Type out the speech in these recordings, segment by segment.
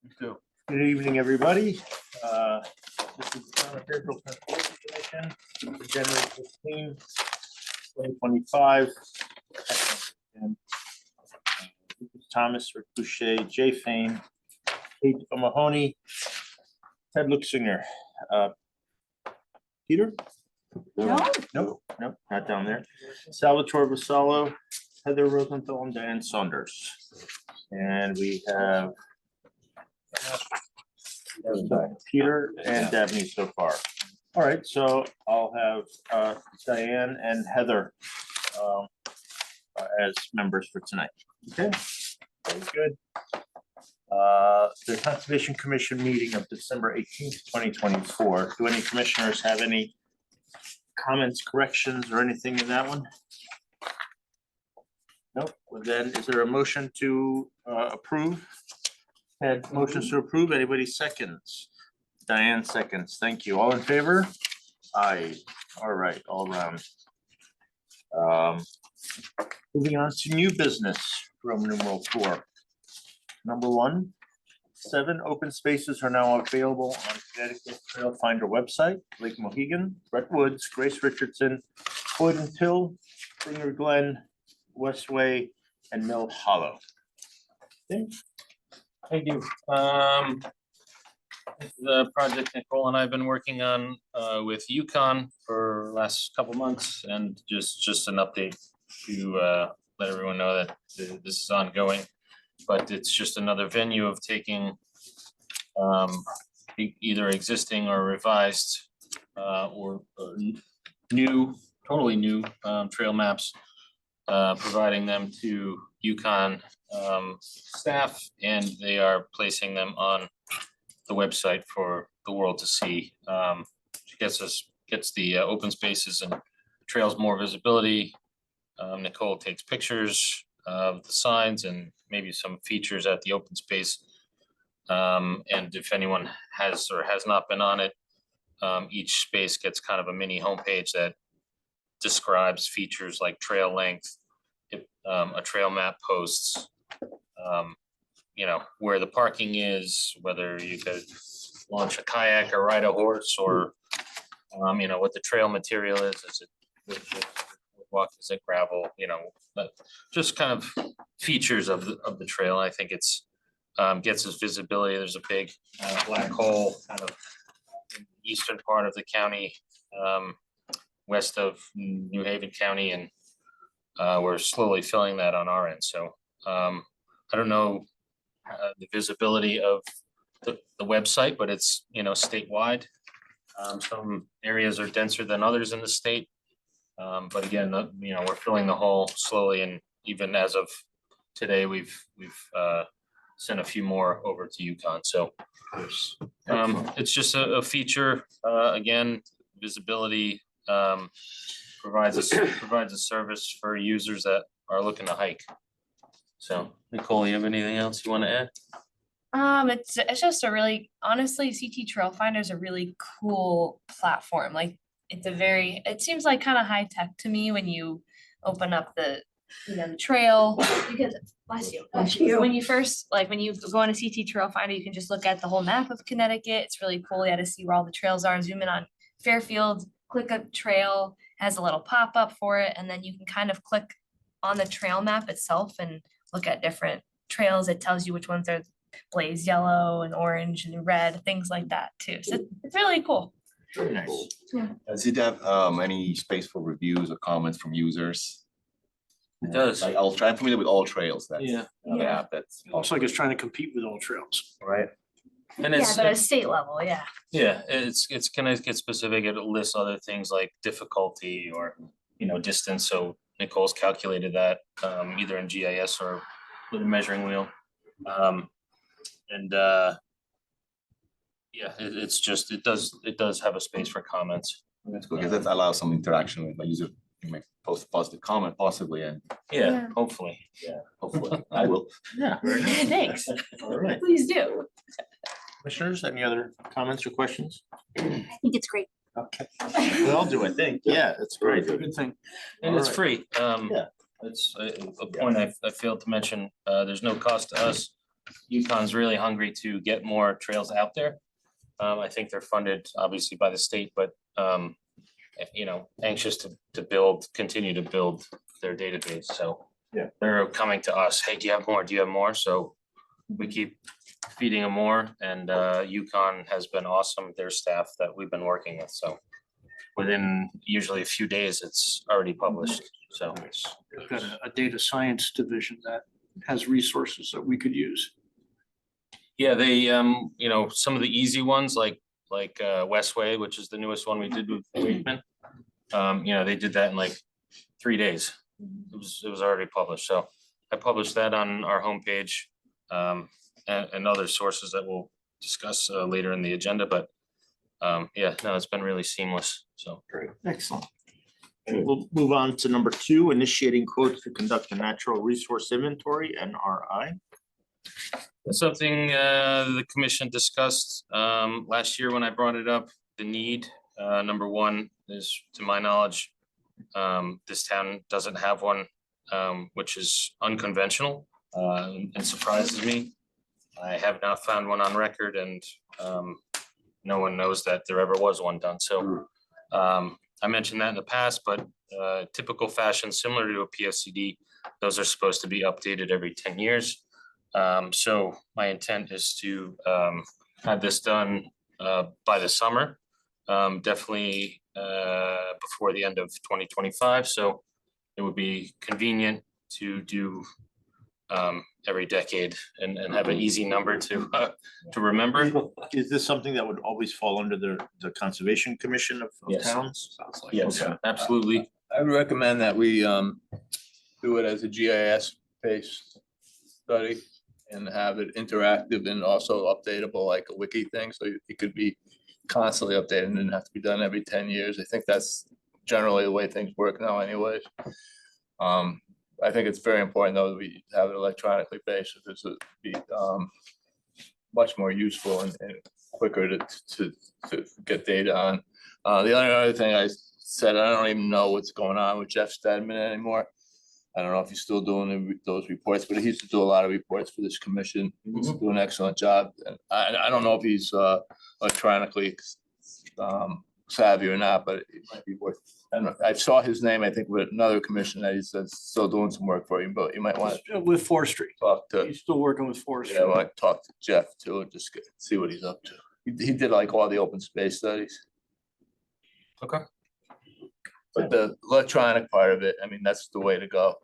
Good evening, everybody. This is the Town of Fairfield Transportation Commission, for January 15, 2025. And Thomas Rick Boucher, Jay Fain, Kate O'Mahony, Ted Luxinger. Peter? Nope, not down there. Salvatore Vassallo, Heather Rosenthal, and Diane Saunders. And we have Peter and Dabney so far. All right, so I'll have Diane and Heather as members for tonight. Okay, very good. The Conservation Commission meeting of December 18th, 2024. Do any commissioners have any comments, corrections, or anything in that one? Nope. Well, then, is there a motion to approve? Had motions to approve. Anybody seconds? Diane seconds. Thank you. All in favor? Aye. All right, all around. Moving on to new business, Roman numeral 4. Number 1, 7 open spaces are now available on Connecticut Trail Finder website. Lake Mohegan, Brett Woods, Grace Richardson, Boyd and Till, Springer Glen, Westway, and Mill Hollow. Okay. Thank you. The project Nicole and I have been working on with Yukon for the last couple months, and just an update to let everyone know that this is ongoing. But it's just another venue of taking either existing or revised or new, totally new trail maps, providing them to Yukon staff, and they are placing them on the website for the world to see. Gets the open spaces and trails more visibility. Nicole takes pictures of the signs and maybe some features at the open space. And if anyone has or has not been on it, each space gets kind of a mini homepage that describes features like trail length, a trail map posts, you know, where the parking is, whether you could launch a kayak or ride a horse, or you know, what the trail material is it walk, is it gravel, you know, but just kind of features of the trail. I think it's gets us visibility. There's a big black hole kind of in the eastern part of the county, west of New Haven County, and we're slowly filling that on our end. So I don't know the visibility of the website, but it's, you know, statewide. Some areas are denser than others in the state. But again, you know, we're filling the hole slowly, and even as of today, we've sent a few more over to Yukon. So it's just a feature. Again, visibility, provides a service for users that are looking to hike. So Nicole, you have anything else you want to add? It's just a really, honestly, CT Trail Finder is a really cool platform. Like, it seems like kind of high tech to me when you open up the trail, because bless you. When you first, like, when you go on a CT Trail Finder, you can just look at the whole map of Connecticut. It's really cool. You had to see where all the trails are. Zoom in on Fairfield, click a trail, has a little pop-up for it, and then you can kind of click on the trail map itself and look at different trails. It tells you which ones are blaze yellow and orange and red, things like that too. So it's really cool. Very nice. Does it have any space for reviews or comments from users? It does. Like, I'm familiar with All Trails. That's Yeah. the Yeah. app that's Looks like it's trying to compete with All Trails. right. And Yeah, it's but at state level, yeah. yeah, it's Connecticut specific. It lists other things like difficulty or, you know, distance. So Nicole's calculated that either in GIS or with a measuring wheel. Yeah, it's just it does have a space for comments. That's good because that allows some interaction with my user. You may post a positive comment possibly, and Yeah, hopefully. hopefully I will. Yeah. Very nice. Thanks. All right. Please do. Commissioners, any other comments or questions? I think it's great. Okay. We all do, I think. Yeah, that's great. Good thing. And All it's right. free. Yeah. It's a point I failed to mention. There's no cost to us. UConn's really hungry to get more trails out there. I think they're funded obviously by the state, but you know, anxious to build, continue to build their database, so. Yeah. They're coming to us, hey, do you have more? Do you have more? So we keep feeding them more, and UConn has been awesome, their staff that we've been working with, so. Within usually a few days, it's already published, so it's. We've got a data science division that has resources that we could use. Yeah, they, you know, some of the easy ones like Westway, which is the newest one we did with Wakeman. You know, they did that in like 3 days. It was already published, so I published that on our homepage. And other sources that we'll discuss later in the agenda, but yeah, no, it's been really seamless, so. Great, excellent. And we'll move on to number 2, initiating quotes to conduct a natural resource inventory, NRI. That's something the commission discussed last year when I brought it up, the need. Number one is, to my knowledge, this town doesn't have one, which is unconventional and surprises me. I have not found one on record, and no one knows that there ever was one done. So I mentioned that in the past, but typical fashion similar to a PFCD, those are supposed to be updated every 10 years. So my intent is to have this done by the summer, definitely before the end of 2025. So it would be convenient to do every decade and have an easy number to remember. Is this something that would always fall under the Conservation Commission of Yes. towns? Yes, Okay. absolutely. I would recommend that we do it as a GIS based study and have it interactive and also updatable like a wiki thing, so it could be constantly updated and didn't have to be done every 10 years. I think that's generally the way things work now anyways. I think it's very important though that we have it electronically based, if it's be much more useful and quicker to get data on. The other thing I said, I don't even know what's going on with Jeff Stedman anymore. I don't know if he's still doing those reports, but he used to do a lot of reports for this commission. He's doing an excellent job. And I don't know if he's electronically savvy or not, but it might be worth. And I saw his name, I think, with another commission that he's still doing some work for you, but you might want to With forestry, talk to, he's still working with forestry. yeah, I might talk to Jeff too, and just see what he's up to. He did like all the open space studies. Okay. But the electronic part of it, I mean, that's the way to go.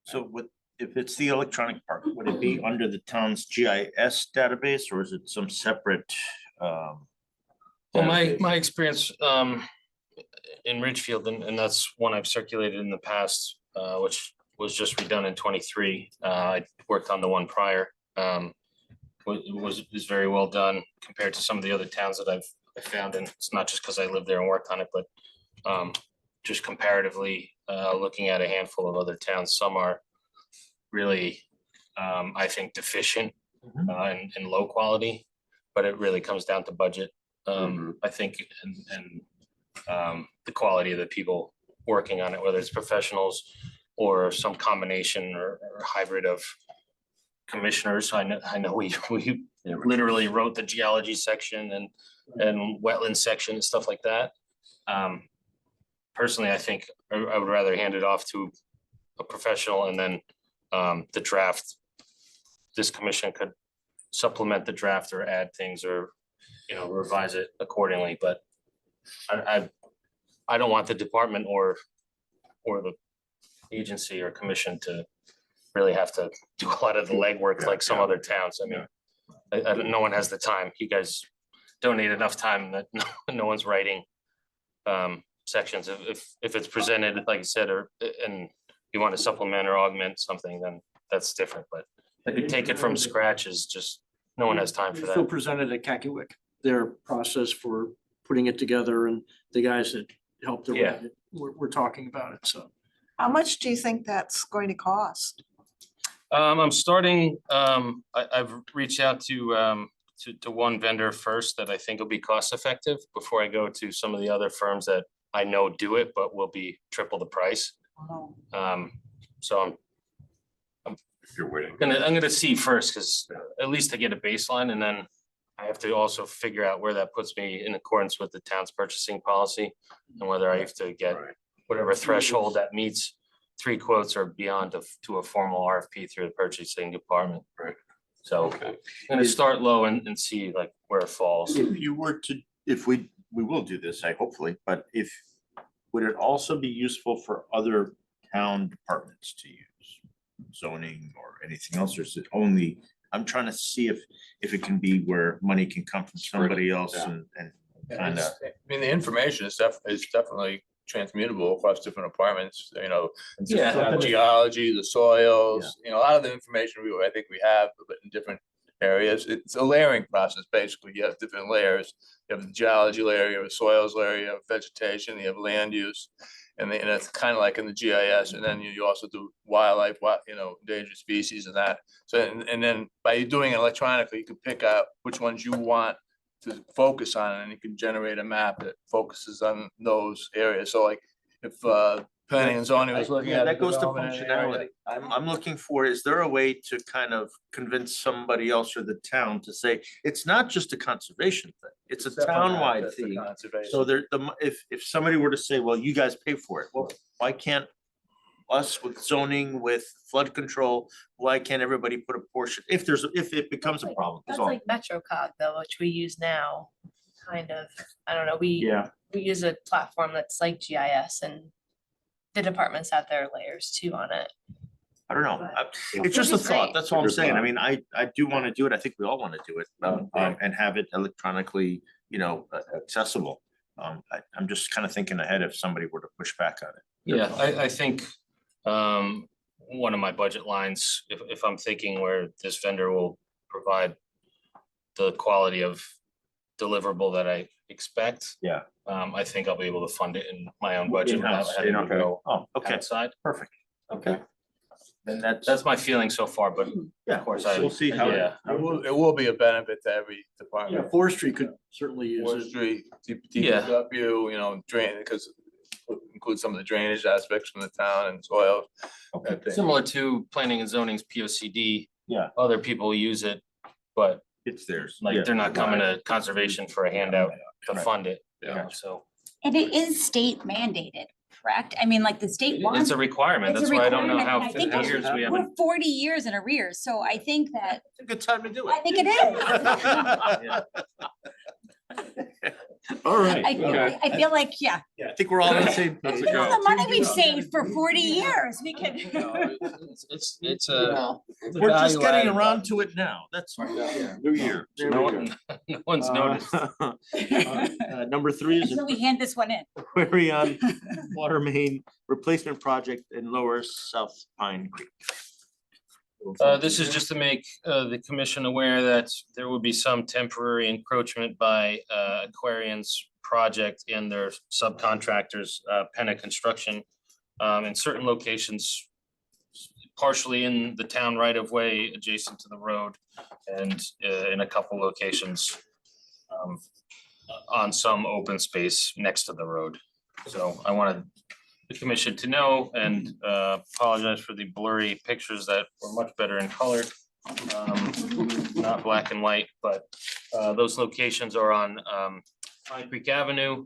So if it's the electronic part, would it be under the town's GIS database, or is it some separate? Well, database? my experience in Ridgefield, and that's one I've circulated in the past, which was just redone in 23. I worked on the one prior. Was very well done compared to some of the other towns that I've found, and it's not just because I lived there and worked on it, but just comparatively looking at a handful of other towns. Some are really, I think, deficient and low quality, but it really comes down to budget. I think, and the quality of the people working on it, whether it's professionals or some combination or hybrid of commissioners. I know we literally wrote the geology section and wetland section and stuff like that. Personally, I think I would rather hand it off to a professional, and then the draft, this commission could supplement the draft or add things or, you know, revise it accordingly, but I don't want the department or the agency or commission to really have to do a lot of the legwork like some other towns. I mean, no one has the time. You guys donate enough time that no one's writing sections. If it's presented, like I said, and you want to supplement or augment something, then that's different, but take it from scratch is just, no one has time for Phil that. presented at Kakiwik, their process for putting it together, and the guys that helped to write it, we're talking about it, so. How much do you think that's going to cost? I'm starting, I've reached out to one vendor first that I think will be cost effective before I go to some of the other firms that I know do it, but will be triple the price. Oh, So if you're waiting. I'm gonna see first, because at least to get a baseline, and then I have to also figure out where that puts me in accordance with the town's purchasing policy, and whether I have to get Right. whatever threshold that meets 3 quotes or beyond to a formal RFP through the purchasing department. Right. So Okay. I'm gonna start low and see like where it falls. If you were to, if we will do this, I hopefully, but if, would it also be useful for other town departments to use? Zoning or anything else, or is it only, I'm trying to see if it can be where money can come from somebody else Yeah. and Yeah, kind of. I mean, the information is definitely transmutable across different departments, you know. Yeah. The geology, the soils, you know, a lot of the information I think we have, but in different areas. It's a layering process, basically. You have different layers. You have the geology layer, you have a soils layer, you have vegetation, you have land use. And it's kind of like in the GIS, and then you also do wildlife, you know, endangered species and that. So, and then by doing it electronically, you can pick out which ones you want to focus on, and you can generate a map that focuses on those areas. So like if planning and zoning was looking Yeah, at. a that goes to development in an area, functionality. I'm looking for, is there a way to kind of convince somebody else or the town to say, it's not just a conservation thing, it's a definitely not townwide just the thing. conservation. So there, if somebody were to say, well, you guys pay for it, well, why can't us with zoning, with flood control, why can't everybody put a portion, if it becomes a problem, is That's all. like MetroCog though, which we use now, kind of, I don't know, we Yeah, use a platform that's like GIS and the departments have their layers too on it. I don't know. But- It's just a Which is thought. great. That's all I'm Good saying. I thought. mean, I do want to do it. I think we all want to do it. Right. And have it electronically, you know, accessible. I'm just kind of thinking ahead if somebody were to push back on it. Yeah, I think one of my budget lines, if I'm thinking where this vendor will provide the quality of deliverable that I expect. Yeah. I think I'll be able to fund it in my own budget without In-house, having to okay. go Oh, okay, outside. perfect. Okay. Then That's my feeling so far, but yeah, of course I. we'll see how. Yeah. It will be a benefit to every Yeah, department. forestry could certainly use it. Forestry, Yeah. DPW, you know, drain, because include some of the drainage aspects from the town and soil. that thing. Similar to planning and zoning's POCD. Yeah. Other people use it, but It's theirs. like they're not coming to conservation for a handout to Right. fund it, you Yeah. know, so. And it is state mandated, correct? I mean, like the state wants. It's a requirement. it's a That's why I don't know requirement, how and I think 50 years we haven't. We're 40 years in arrears, so I think that, It's a good time to do I it. think it is. All right. I feel like, yeah, I think we're all on the same That's page. a all go. the money we've saved for 40 years, we could. It's a. We're just getting around to it now. That's new year. There No we go. one, no one's noticed. Number 3 is Until we hand this one in. a query on water main replacement project in Lower South Pine Creek. This is just to make the commission aware that there will be some temporary encroachment by Aquarian's project and their subcontractors, Penna Construction, in certain locations, partially in the town right of way adjacent to the road, and in a couple locations on some open space next to the road. So I wanted the commission to know and apologize for the blurry pictures that were much better in color. Not black and white, but those locations are on Pine Creek Avenue,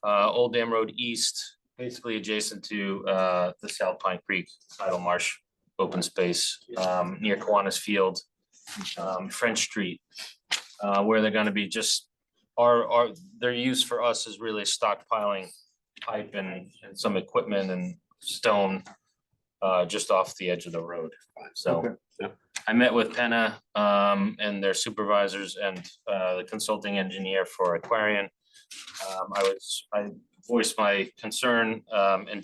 Old Dam Road East, basically adjacent to the South Pine Creek Tidal Marsh open space near Kiwanis Field, French Street, where they're gonna be just, their use for us is really stockpiling pipe and some equipment and stone just off the edge of the road. So I met with Penna and their supervisors and the consulting engineer for Aquarian. I voiced my concern and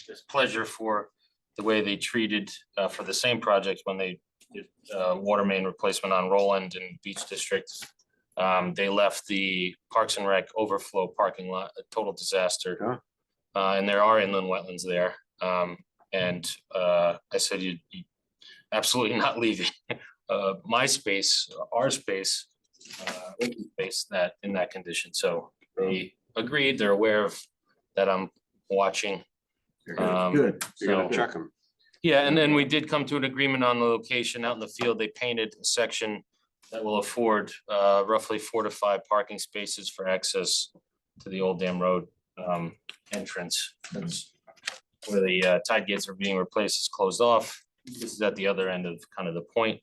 displeasure for the way they treated for the same project when they did water main replacement on Roland and Beach District. They left the Parks and Rec overflow parking lot a total disaster. And there are inland wetlands there. And I said, you absolutely not leaving my space, our space, open space that in that condition. So they agreed, they're aware of that I'm watching. Good. You're gonna So check them. Yeah, and then we did come to an agreement on the location out in the field. They painted a section that will afford roughly 4 to 5 parking spaces for access to the Old Dam Road entrance. That's where the tide gates are being replaced, is closed off. This is at the other end of kind of the point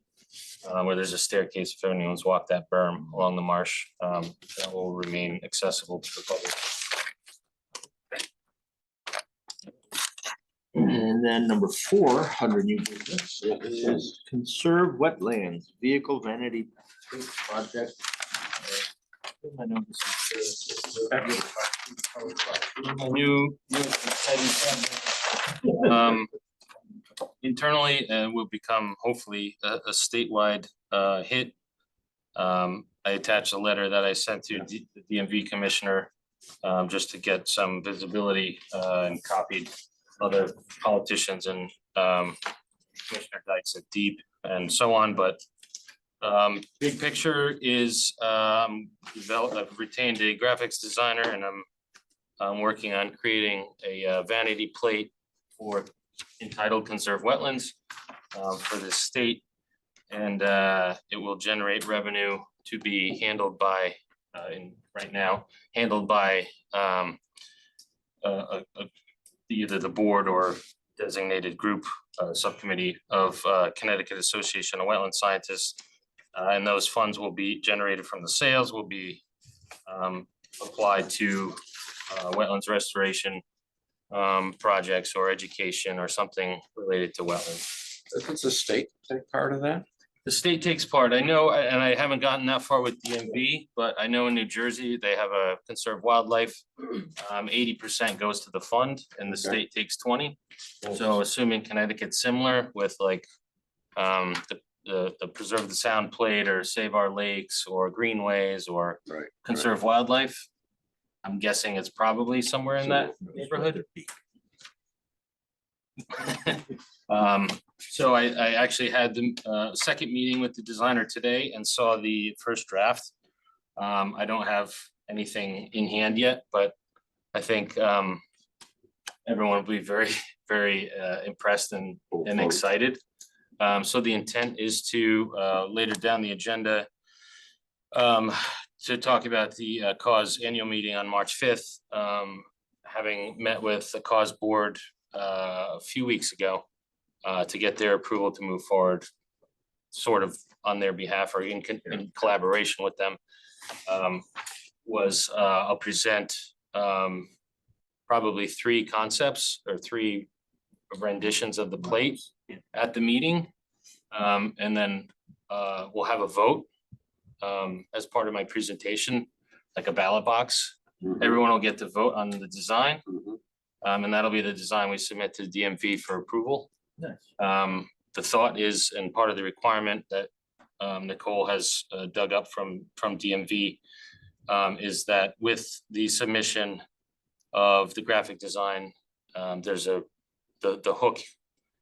where there's a staircase. If anyone's walked that berm along the marsh, that will remain accessible to the public. And then number 4 under new business is conserve wetlands, vehicle vanity plate project. I know this is A new exciting project. Internally, will become hopefully a statewide hit. I attached a letter that I sent to the DMV commissioner just to get some visibility and copied other politicians and Commissioner Dykes at Deep and so on, but big picture is I've retained a graphics designer and I'm working on creating a vanity plate for entitled Conserve Wetlands for the state. And it will generate revenue to be handled by right now, handled by either the board or designated group subcommittee of Connecticut Association of Wetland Scientists. And those funds will be generated from the sales, will be applied to wetlands restoration projects or education or something related to wetlands. Does the state take part of that? The state takes part. I know, and I haven't gotten that far with DMV, but I know in New Jersey, they have a conserve wildlife. 80% goes to the fund and the state takes 20. So assuming Connecticut's similar with like the Preserve the Sound plate or Save Our Lakes or Greenways or Right. Conserve Wildlife, I'm guessing it's probably somewhere in that neighborhood. So I actually had the second meeting with the designer today and saw the first draft. I don't have anything in hand yet, but I think everyone will be very, very impressed and excited. So the intent is to later down the agenda to talk about the cause annual meeting on March 5th. Having met with the cause board a few weeks ago to get their approval to move forward, sort of on their behalf or in collaboration with them, I'll present probably 3 concepts or 3 renditions of the plate at the meeting. And then we'll have a vote as part of my presentation, like a ballot box. Everyone will get to vote on the design. And that'll be the design we submit to DMV for approval. Nice. The thought is, and part of the requirement that Nicole has dug up from DMV is that with the submission of the graphic design, there's the hook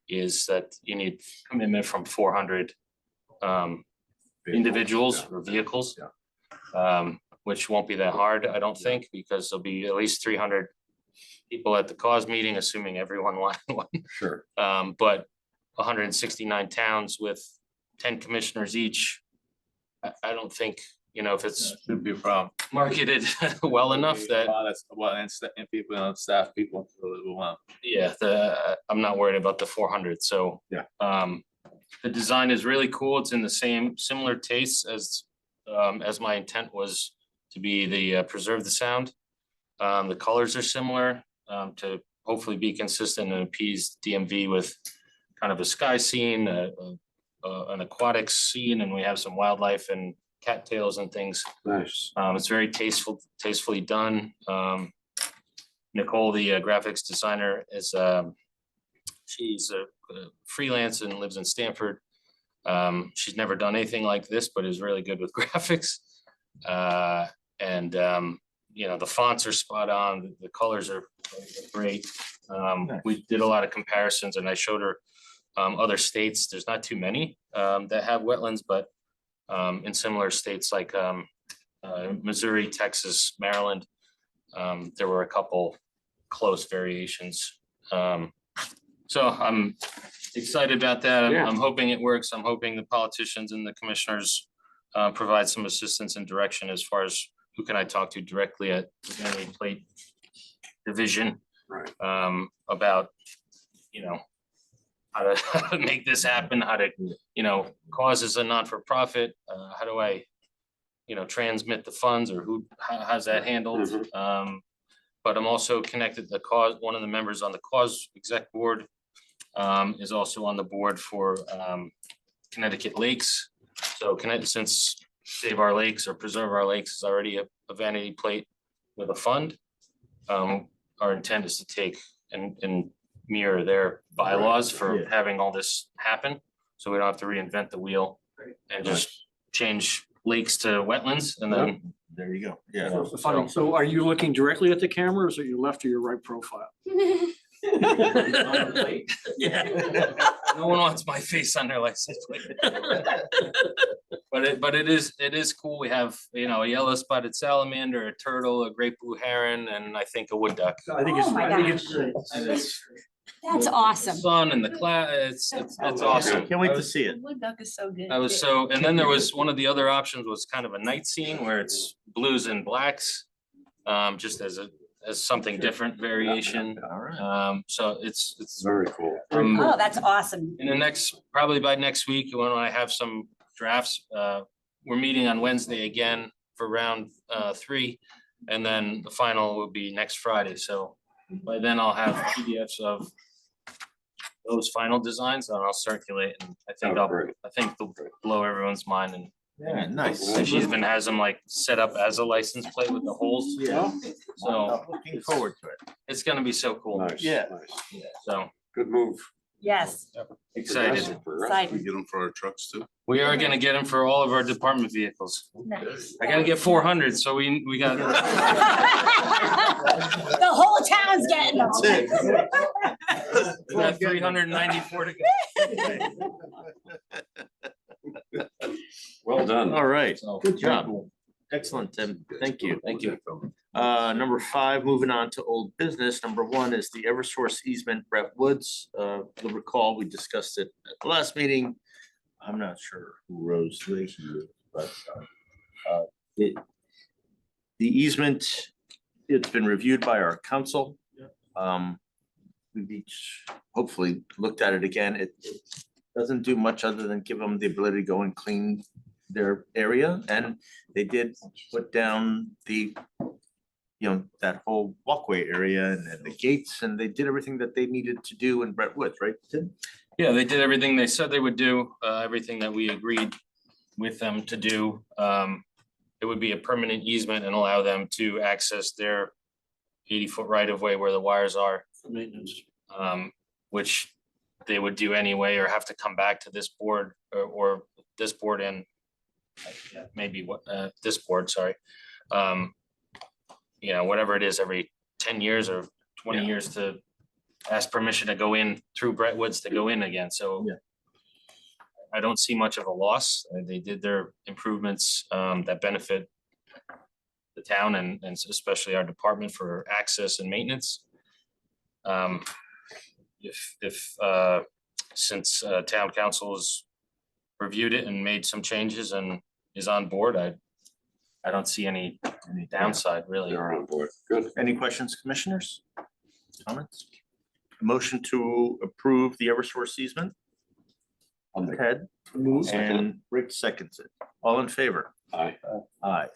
is that you need commitment from 400 individuals or vehicles. Which won't be that hard, I don't think, because there'll be at least 300 people at the cause meeting, assuming everyone wanted one. Sure. But 169 towns with 10 commissioners each. I don't think, if it's Shouldn't be a problem. marketed well enough that, And people on staff, people. I'm not worried about the 400, so. Yeah. The design is really cool. It's in the similar tastes as my intent was to be the Preserve the Sound. The colors are similar to hopefully be consistent and appease DMV with kind of a sky scene, an aquatics scene, and we have some wildlife and cattails and things. Nice. It's very tastefully done. Nicole, the graphics designer, she's a freelance and lives in Stamford. She's never done anything like this, but is really good with graphics. The fonts are spot on, the colors are great. We did a lot of comparisons and I showed her other states. There's not too many that have wetlands, but in similar states like Missouri, Texas, Maryland, there were a couple close variations. So I'm excited about that. Yeah. I'm hoping it works. I'm hoping the politicians and the commissioners provide some assistance and direction as far as who can I talk to directly at the Vanity Plate Division Right. about, how to how to make this happen, how to, cause as a non-for-profit, how do I, transmit the funds or how's that handled? But I'm also connected to cause, one of the members on the cause exec board is also on the board for Connecticut Lakes. So since Save Our Lakes or Preserve Our Lakes is already a vanity plate with a fund, our intent is to take and mirror their bylaws for Yeah. having all this happen. So we don't have to reinvent the wheel and just change lakes to wetlands and then. There you go. Yeah. So funny. So are you looking directly at the camera or is it your left or your right profile? Yeah. No one wants my face on their license plate. But it is cool. We have, a yellow spotted salamander, a turtle, a great blue heron, and I think a wood duck. I think it's, Oh my I think it's great. And it's That's awesome. sun and the cloud, it's awesome. Can't wait to see it. Wood duck is so good. I was so, and then there was, one of the other options was kind of a night scene where it's blues and blacks. Just as something different variation. All right. So it's, Very cool. Oh, that's awesome. in the next, probably by next week, when I have some drafts, we're meeting on Wednesday again for round 3. And then the final will be next Friday, so by then I'll have PDFs of those final designs and I'll circulate, and I think Oh, great. they'll blow everyone's mind, and Yeah, nice. she even has them like set up as a license plate with the holes. Yeah. So I'm looking forward to it. it's gonna be so cool, Nice. Yeah. Nice. so Good move. Yes, excited. excited. get them for our trucks too. We are gonna get them for all of our department vehicles. Nice. I gotta get 400, so we got. The whole town's getting them. We got 394 to go. Well done. All right. So, Good job. Excellent, Tim. Thank you. Thank you. Number 5, moving on to old business. Number 1 is the Eversource easement, Brett Woods. You'll recall, we discussed it at the last meeting. I'm not sure who rose the issue, but the easement, it's been reviewed by our council. We've each hopefully looked at it again. It doesn't do much other than give them the ability to go and clean their area, and they did put down that whole walkway area and the gates, and they did everything that they needed to do in Brett Woods, right, Tim? Yeah, they did everything they said they would do, everything that we agreed with them to do. It would be a permanent easement and allow them to access their 80-foot right of way where the wires are, Maintenance. which they would do anyway, or have to come back to this board or this board and maybe this board, sorry. Whatever it is, every 10 years or 20 years to ask permission to go in through Brett Woods to go in again, so. Yeah. I don't see much of a loss. They did their improvements that benefit the town and especially our department for access and maintenance. Since town council has reviewed it and made some changes and is on board, I don't see any downside really. They're on board. Good. Any questions, commissioners? Comments? Motion to approve the Eversource easement? Ted and Rick seconds it. All in favor? Aye. Aye.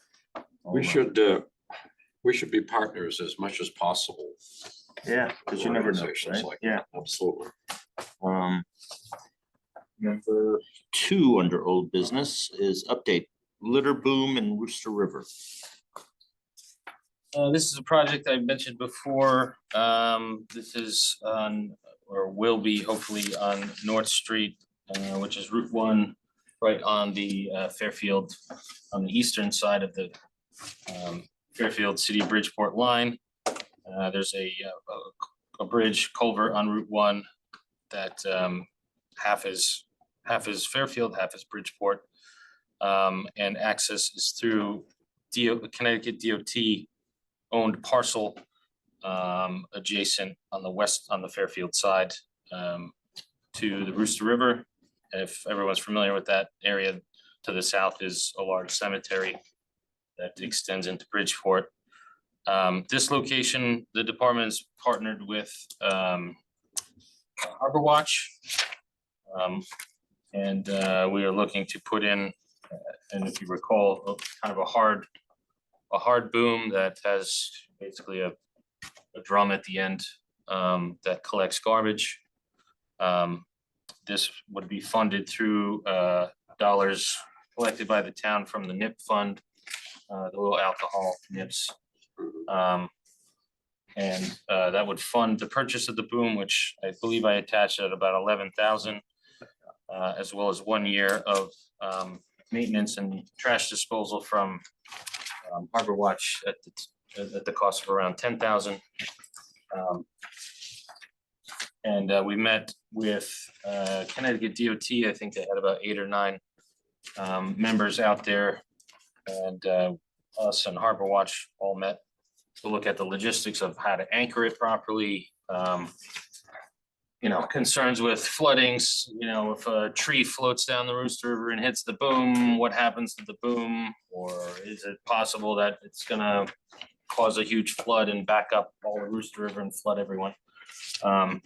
We should be partners as much as possible. Yeah, because you never know, Organizations right? like Yeah. Absolutely. Number 2 under old business is update litter boom in Rooster River. This is a project I mentioned before. This is on, or will be hopefully on North Street, which is Route 1, right on the Fairfield, on the eastern side of the Fairfield City Bridgeport line. There's a bridge culvert on Route 1 that half is Fairfield, half is Bridgeport. And access is through Connecticut DOT owned parcel adjacent on the west, on the Fairfield side, to the Rooster River. If everyone's familiar with that area, to the south is a large cemetery that extends into Bridgeport. This location, the department's partnered with Harbor Watch. And we are looking to put in, and if you recall, kind of a hard boom that has basically a drum at the end that collects garbage. This would be funded through dollars collected by the town from the NIP fund, the little alcohol NIPs. And that would fund the purchase of the boom, which I believe I attached at about 11,000, as well as 1 year of maintenance and trash disposal from Harbor Watch at the cost of around 10,000. And we met with Connecticut DOT. I think they had about 8 or 9 members out there, and us and Harbor Watch all met to look at the logistics of how to anchor it properly. Concerns with floodings, if a tree floats down the Rooster River and hits the boom, what happens to the boom? Or is it possible that it's gonna cause a huge flood and back up all the Rooster River and flood everyone?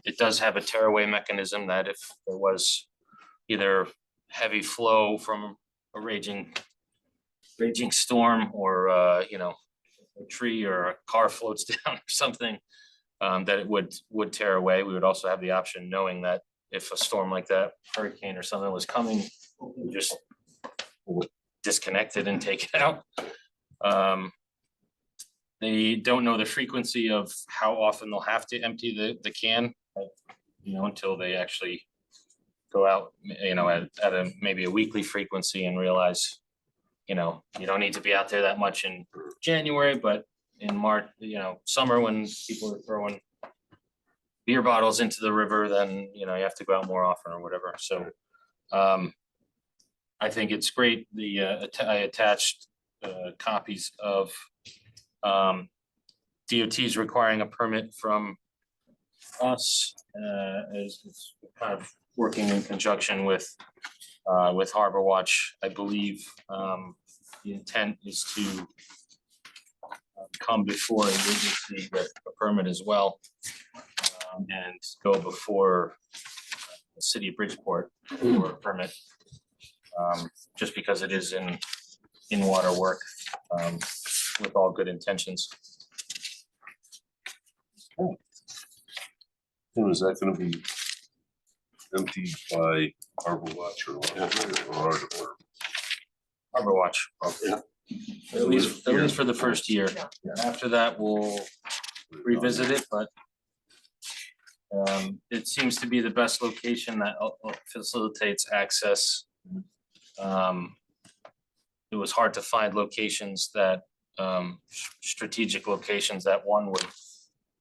It does have a tearaway mechanism that if there was either heavy flow from a raging storm, or a tree or a car floats down or something, that it would tear away. We would also have the option, knowing that if a storm like that, hurricane or something was coming, we just would disconnect it and take it out. They don't know the frequency of how often they'll have to empty the can, until they actually go out, at a maybe a weekly frequency, and realize, you don't need to be out there that much in January, but in March, summer, when people are throwing beer bottles into the river, then, you have to go out more often or whatever. So I think it's great. I attached copies of DOT's requiring a permit from us, as kind of working in conjunction with Harbor Watch. I believe the intent is to come before an agency with a permit as well, and go before the city of Bridgeport for a permit, just because it is in water work, with all good intentions. So is that gonna be emptied by Harbor Watch or Harbor Watch. Yeah. At least for the first year. After that, we'll revisit it, but it seems to be the best location that facilitates access. It was hard to find locations that, strategic locations that one would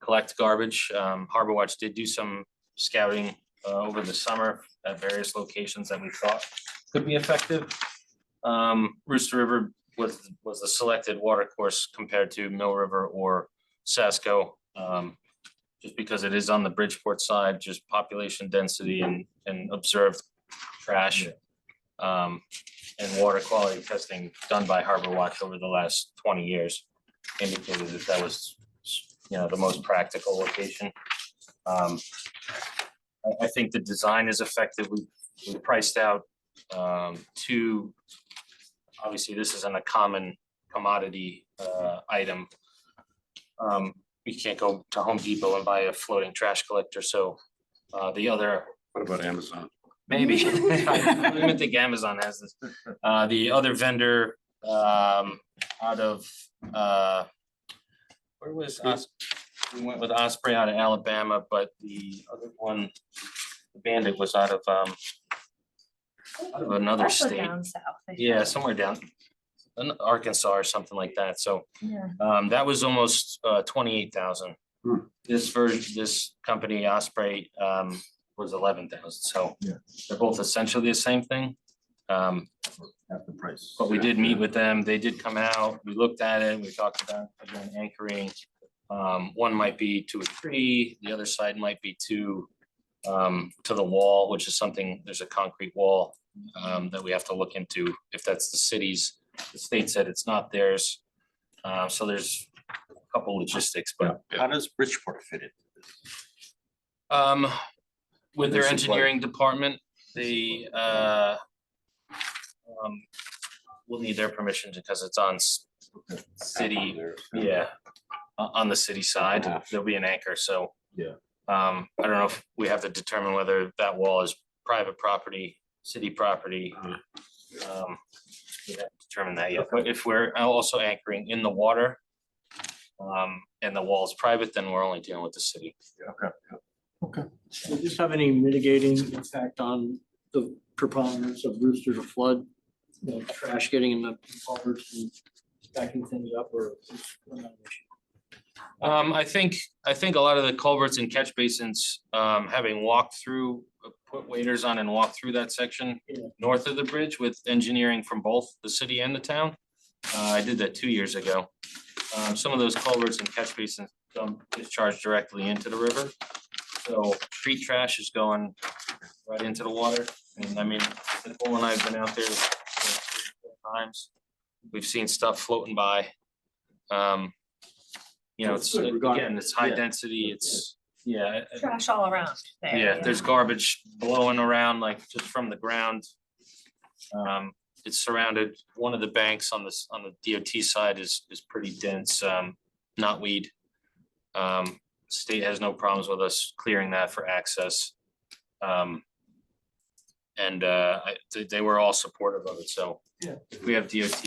collect garbage. Harbor Watch did do some scouting over the summer at various locations that we thought could be effective. Rooster River was the selected water course compared to Mill River or Sasko, just because it is on the Bridgeport side, just population density and observed trash. And water quality testing done by Harbor Watch over the last 20 years indicated that was, the most practical location. I think the design is effective. We priced out 2. Obviously, this isn't a common commodity item. You can't go to Home Depot and buy a floating trash collector. So the other. What about Amazon? Maybe. I don't even think Amazon has this. The other vendor out of where was we went with Osprey out of Alabama, but the other one, the Bandit, was out of another Also state. down south. I Yeah, think. somewhere down in Arkansas or something like that. So Yeah. that was almost 28,000. This company Osprey was 11,000. So Yeah. they're both essentially the same thing. Half the price. But we did meet with them. They did come out. We looked at it. We talked about, again, anchoring. One might be to a tree, the other side might be to to the wall, which is something, there's a concrete wall that we have to look into if that's the city's. The state said it's not theirs. So there's a couple logistics, but How does Bridgeport fit in? with Their their supply. engineering department, they will need their permission because it's on city, yeah, on the city side, there'll be an anchor, so. Yeah. I don't know if we have to determine whether that wall is private property, city property. We haven't determined that yet, but if we're also anchoring in the water, and the wall is private, then we're only dealing with the city. Does this have any mitigating impact on the preponderance of rooster to flood? You know, trash getting in the culverts and backing things up, or? is this not an issue? I think a lot of the culverts and catch basins, having walked through, put waders on and walked through that section Yeah. north of the bridge with engineering from both the city and the town. I did that 2 years ago. Some of those culverts and catch basins discharge directly into the river. So street trash is going right into the water. And I mean, Nicole and I have been out there 3 or 4 times. We've seen stuff floating by. You know, it's, Good, regardless. again, it's high Yeah. density, it's, yeah, Trash all around there. yeah, there's garbage blowing around like just from the ground. It's surrounded, one of the banks on this, on the DOT side is pretty dense, knotweed. State has no problems with us clearing that for access. And they were all supportive of it, so. Yeah. If we have DOT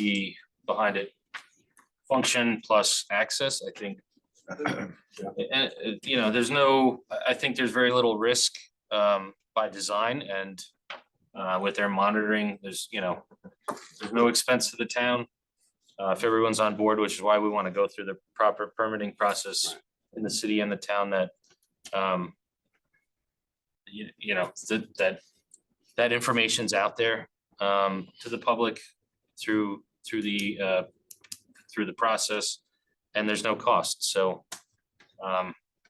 behind it, function plus access, I think. And, you know, there's no, I think there's very little risk by design and with their monitoring, there's, you know, there's no expense to the town. If everyone's on board, which is why we want to go through the proper permitting process in the city and the town that you know, that information's out there to the public through the process, and there's no cost, so.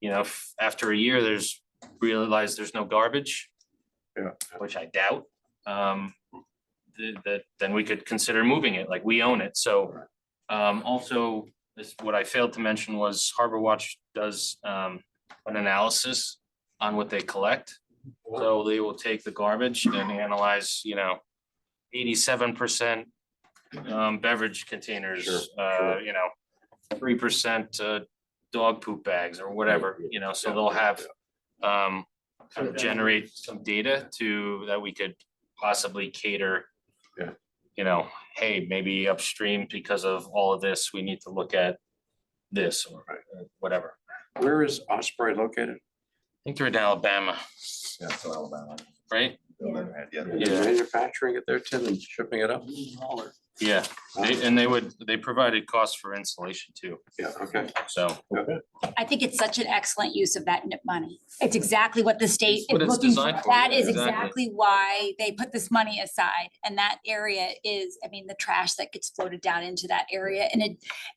You know, if after a year, there's there's no garbage. Yeah. Which I doubt, then we could consider moving it, like we own it, so. Also, what I failed to mention was Harbor Watch does an analysis on what they collect. So they will take the garbage and analyze, you know, 87% beverage containers, Sure. you know, 3% dog poop bags or whatever, you know, so they'll have kind of generate some data that we could possibly cater. Yeah. You know, hey, maybe upstream because of all of this, we need to look at this or whatever. Where is Osprey located? I think they're in Alabama, Yeah, so Alabama. right? Yeah. Yeah. Manufacturing it there, Tim, and shipping it up? Yeah, they provided costs for installation too, Yeah, okay. so. I think it's such an excellent use of that NIP money. It's exactly what the state It's what is it's looking for. designed for, That yeah, is exactly. exactly why they put this money aside. And that area is, I mean, the trash that gets floated down into that area.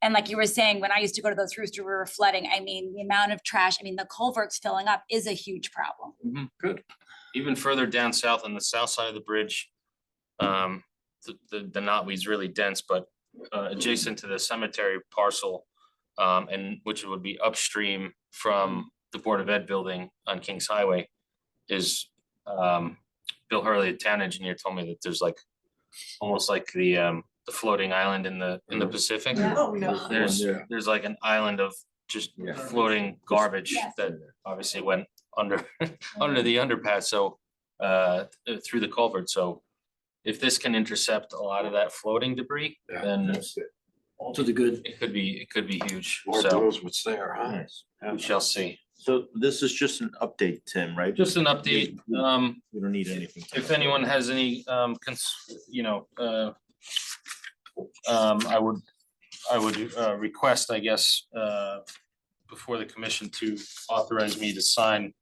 And like you were saying, when I used to go to those Rooster River flooding, I mean, the amount of trash, I mean, the culverts filling up is a huge problem. Good. Even further down south on the south side of the bridge, the knotweed's really dense, but adjacent to the cemetery parcel, and which would be upstream from the Board of Ed building on Kings Highway, is Bill Hurley, the town engineer, told me that there's like almost like the floating island in the Pacific. Oh, no. There's like an island of just Yeah. floating garbage Yes. that obviously went under under the underpass, so through the culvert, so if this can intercept a lot of that floating debris, Yeah, then that's it. All to the good. it could be huge, Lord so knows what's there, huh? Nice. we shall see. So this is just an update, Tim, right? Just an update, We don't need anything. if anyone has any you know, I would request, I guess, before the commission to authorize me to sign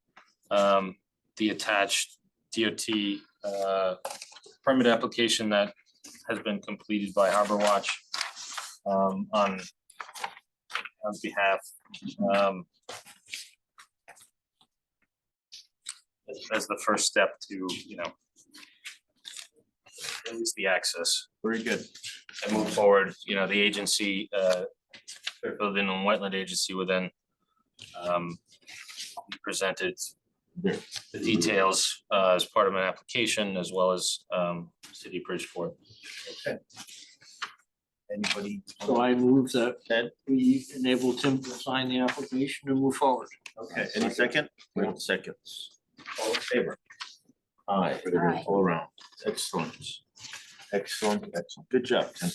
the attached DOT permit application that has been completed by Harbor Watch on behalf. as the first step to, you know, at least the access Very good. and move forward, you know, the agency, Fairfield Inland Wetland Agency would then be presented There. the details as part of an application as well as City of Bridgeport. Anybody? So I move that Ted? we enable Tim to sign the application and move forward. Okay, any second? Wait, seconds. All in favor? Aye, Aye. all around. Excellent. Excellent, excellent. Good job, Tim.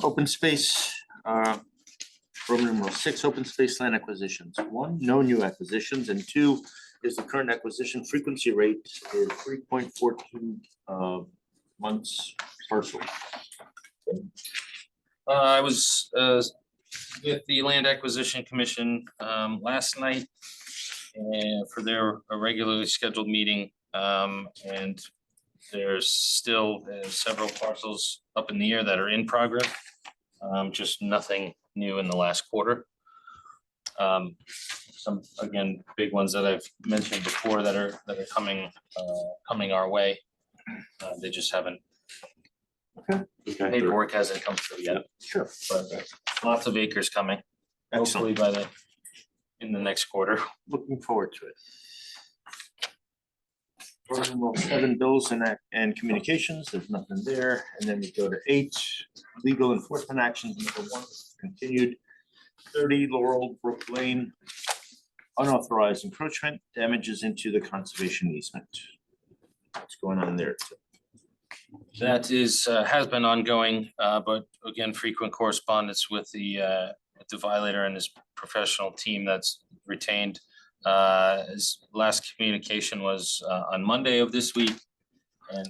Open space, Roman numeral 6, open space land acquisitions. 1, no new acquisitions, and 2 is the current acquisition frequency rate is 3.42 months parcel. I was with the Land Acquisition Commission last night and for their regularly scheduled meeting. And there's still several parcels up in the air that are in progress. Just nothing new in the last quarter. Some, again, big ones that I've mentioned before that are coming our way. They just haven't, paperwork hasn't come through yet, Sure. but lots of acres coming, hopefully Excellent. in the next quarter. Looking forward to it. Roman numeral 7, bills and communications, there's nothing there. And then we go to 8, legal enforcement actions, number 1, continued. 30 Laurel Brook Lane, unauthorized encroachment, damages into the conservation easement. What's going on there? That is, has been ongoing, but again, frequent correspondence with the violator and his professional team that's retained. His last communication was on Monday of this week. And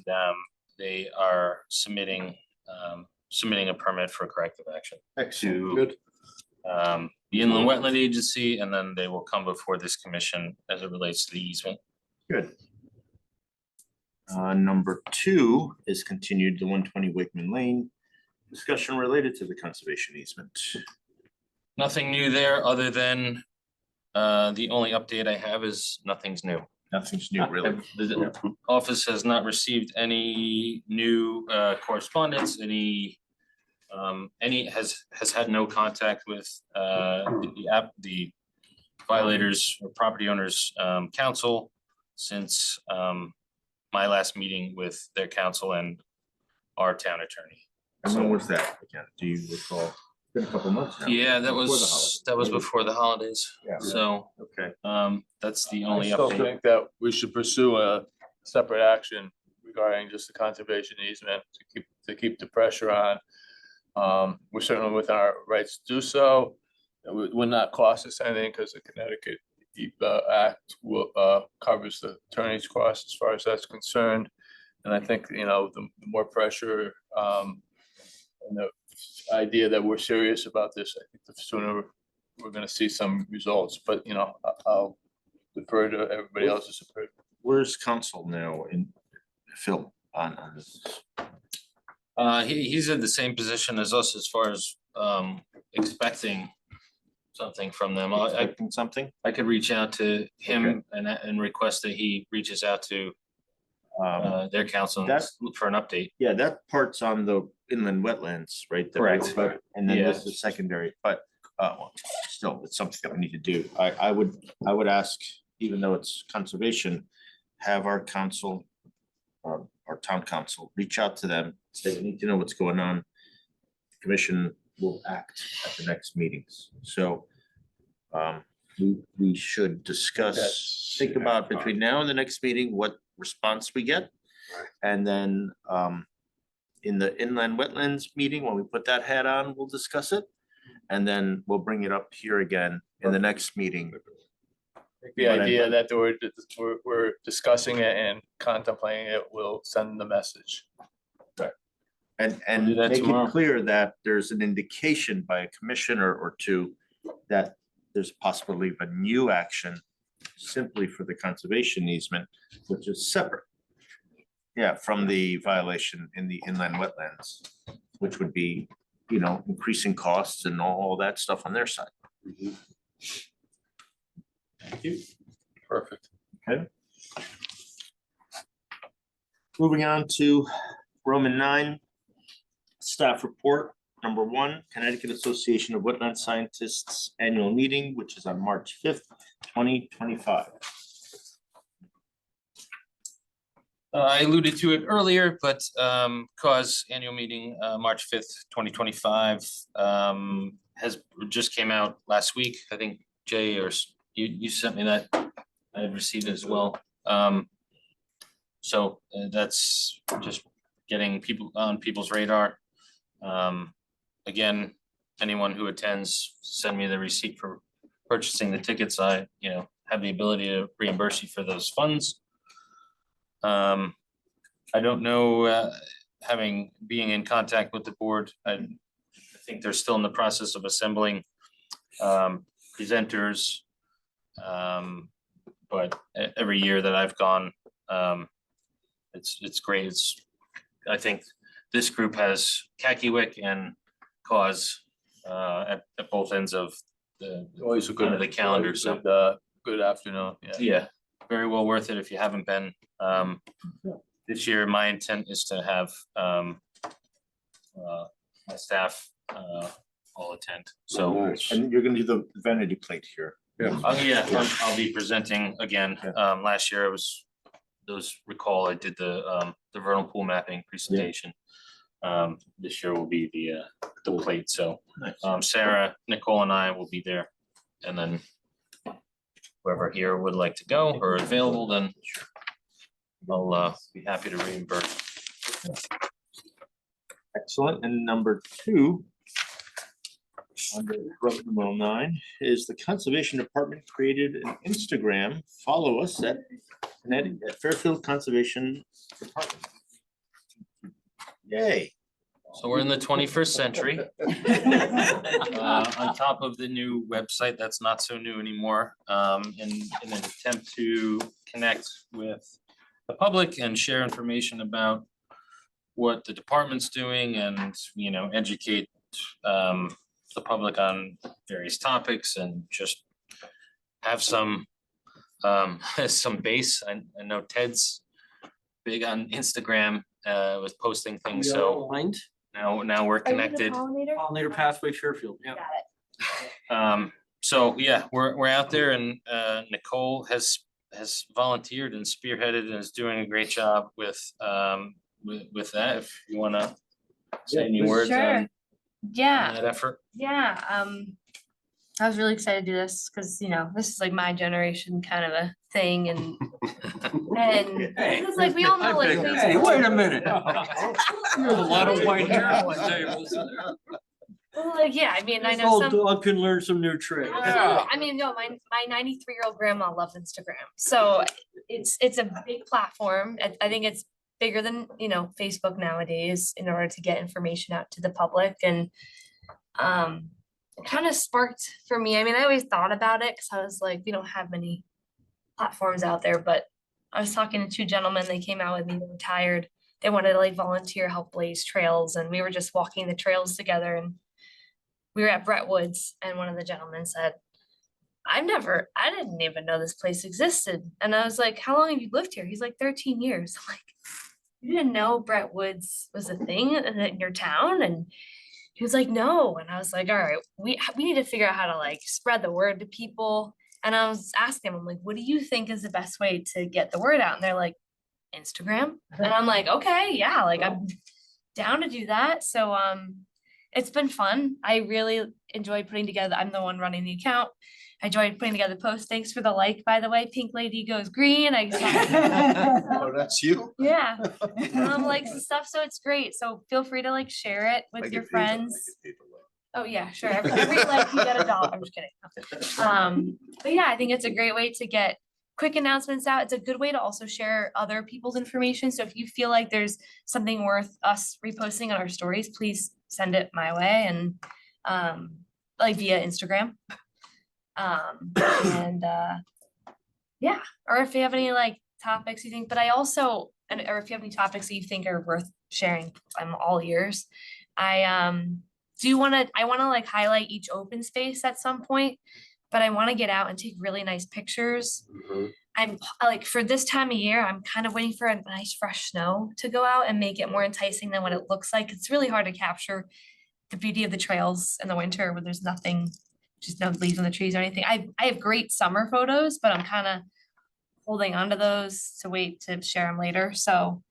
they are submitting a permit for corrective action Excellent. to the Inland Wetland Agency, and then they will come before this commission as it relates to the easement. Good. Number 2 is continued to 120 Wakeman Lane. Discussion related to the conservation easement. Nothing new there, other than the only update I have is nothing's new. Nothing's new, really. The office has not received any new correspondence, has had no contact with the violators or property owners council since my last meeting with their council and our town attorney. And when was that again? Do you recall? It's been a couple months now. Yeah, that Before the was holiday. before the holidays. Yeah. So Okay. that's the I only still update. think that we should pursue a separate action regarding just the conservation easement to keep the pressure on. We're certainly within our rights to do so. It would not cost us anything because the Connecticut Act covers the attorney's costs as far as that's concerned. And I think, you know, the more pressure and the idea that we're serious about this, I think the sooner we're gonna see some results, but, you know, I'll defer to everybody else's approach. Where's council now in Phil on this? He's in the same position as us as far as expecting something from them. I Expecting something? could reach out to him and request that he reaches out to their council That's- for an update. Yeah, that part's on the inland wetlands, right? that we- Correct. And then this Yeah. is secondary, but well, still, it's something that we need to do. I would ask, even though it's conservation, have our council, our town council, reach out to them, say, we need to know what's going on. The Commission will act at the next meetings, so we should discuss, think about between now and the next meeting, what response we get. And then in the inland wetlands meeting, when we put that hat on, we'll discuss it. And then we'll bring it up here again in the next meeting. The idea that we're discussing it and contemplating it will send the message. And do that make tomorrow. it clear that there's an indication by a commissioner or two that there's a possibility of a new action simply for the conservation easement, which is separate. Yeah, from the violation in the inland wetlands, which would be, you know, increasing costs and all that stuff on their side. Thank you. Perfect. Okay. Moving on to Roman 9, staff report. Number 1, Connecticut Association of Wetland Scientists Annual Meeting, which is on March 5th, 2025. I alluded to it earlier, but cause annual meeting, March 5th, 2025, has just came out last week. I think Jay or you sent me that. I had received it as well. So that's just getting people on people's radar. Again, anyone who attends, send me the receipt for purchasing the tickets. I, have the ability to reimburse you for those funds. I don't know, being in contact with the board, I think they're still in the process of assembling presenters. But every year that I've gone, it's great. I think this group has Kakiwik and Cause at both ends of the Always a good, of the calendar, so. Good afternoon, yeah. Yeah, very well worth it if you haven't been. This year, my intent is to have my staff all attend, so. Nice. And you're gonna do the vanity plate here. Yeah. I'll be presenting again. Last year recall I did the vernal pool mapping presentation. This year will be the plate, so Sarah, Nicole and I will be there. And then whoever here would like to go or available, then I'll be happy to reimburse. Excellent. And number 2, under Roman 9, is the Conservation Department created an Instagram. Follow us at Fairfield Conservation Department. Yay. So we're in the 21st century. On top of the new website, that's not so new anymore, in an attempt to connect with the public and share information about what the department's doing and, educate the public on various topics and just have some base. I know Ted's big on Instagram with posting things, so Aligned, now we're connected. pollinator pathway Fairfield, yeah. So yeah, we're out there, and Nicole has volunteered and spearheaded and is doing a great job with that. If you wanna say any words Sure. on Yeah. that effort. Yeah, I was really excited to do this because, this is like my generation kind of a thing and it's like, we all know like. Hey, wait a minute. There's a lot of white hair on the table, isn't there? Well, like, yeah, I mean, I This know old some. dog can learn some new tricks. Absolutely. I mean, no, my 93-year-old grandma loves Instagram. So it's a big platform. I think it's bigger than, Facebook nowadays in order to get information out to the public. And it kind of sparked for me. I mean, I always thought about it because I was like, we don't have many platforms out there, but I was talking to 2 gentlemen, they came out with me, they were retired. They wanted to like volunteer, help blaze trails, and we were just walking the trails together, and we were at Brett Woods, and one of the gentlemen said, I didn't even know this place existed. And I was like, how long have you lived here? He's like, 13 years. I'm like, you didn't know Brett Woods was a thing in your town? And he was like, no. And I was like, all right, we need to figure out how to like spread the word to people. And I was asking them, I'm like, what do you think is the best way to get the word out? And they're like, Instagram. And I'm like, okay, yeah, like I'm down to do that. So it's been fun. I really enjoyed putting together, I'm the one running the account. I enjoyed putting together posts. Thanks for the like, by the way. Pink Lady goes green. Oh, that's you? Yeah. Likes and stuff. So it's great. So feel free to like share it with your friends. Oh yeah, sure. Every like you get $1. I'm just kidding. But yeah, I think it's a great way to get quick announcements out. It's a good way to also share other people's information. So if you feel like there's something worth us reposting on our stories, please send it my way and like via Instagram. Yeah, or if you have any like topics you think, but I also, or if you have any topics that you think are worth sharing, I'm all ears. I want to like highlight each open space at some point, but I want to get out and take really nice pictures. I'm like, for this time of year, I'm kind of waiting for a nice fresh snow to go out and make it more enticing than what it looks like. It's really hard to capture the beauty of the trails in the winter when there's nothing, just no leaves on the trees or anything. I have great summer photos, but I'm kind of holding on to those to wait to share them later. So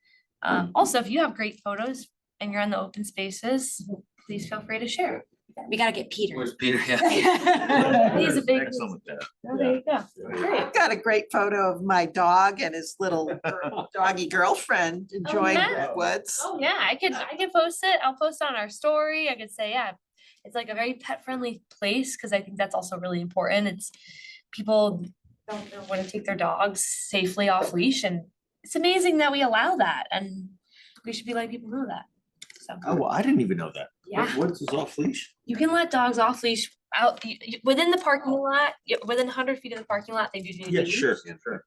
also, if you have great photos and you're in the open spaces, please feel free to share. We gotta get Peter. Where's Peter? Yeah. He's a big. Excellent with that. Oh, there you go. Great. I've got a great photo of my dog and his little doggy girlfriend enjoying yeah. redwoods. Oh, yeah, I could post it. I'll post it on our story. I could say, yeah, it's like a very pet friendly place, because I think that's also really important. It's people don't know when to take their dogs safely off leash, and it's amazing that we allow that, and we should be letting people know that. So, Oh, well, I didn't even know that. yeah, What is this off leash? you can let dogs off leash out within the parking lot, within 100 feet of the parking lot, they do need to Yeah, be sure, leashed, sure.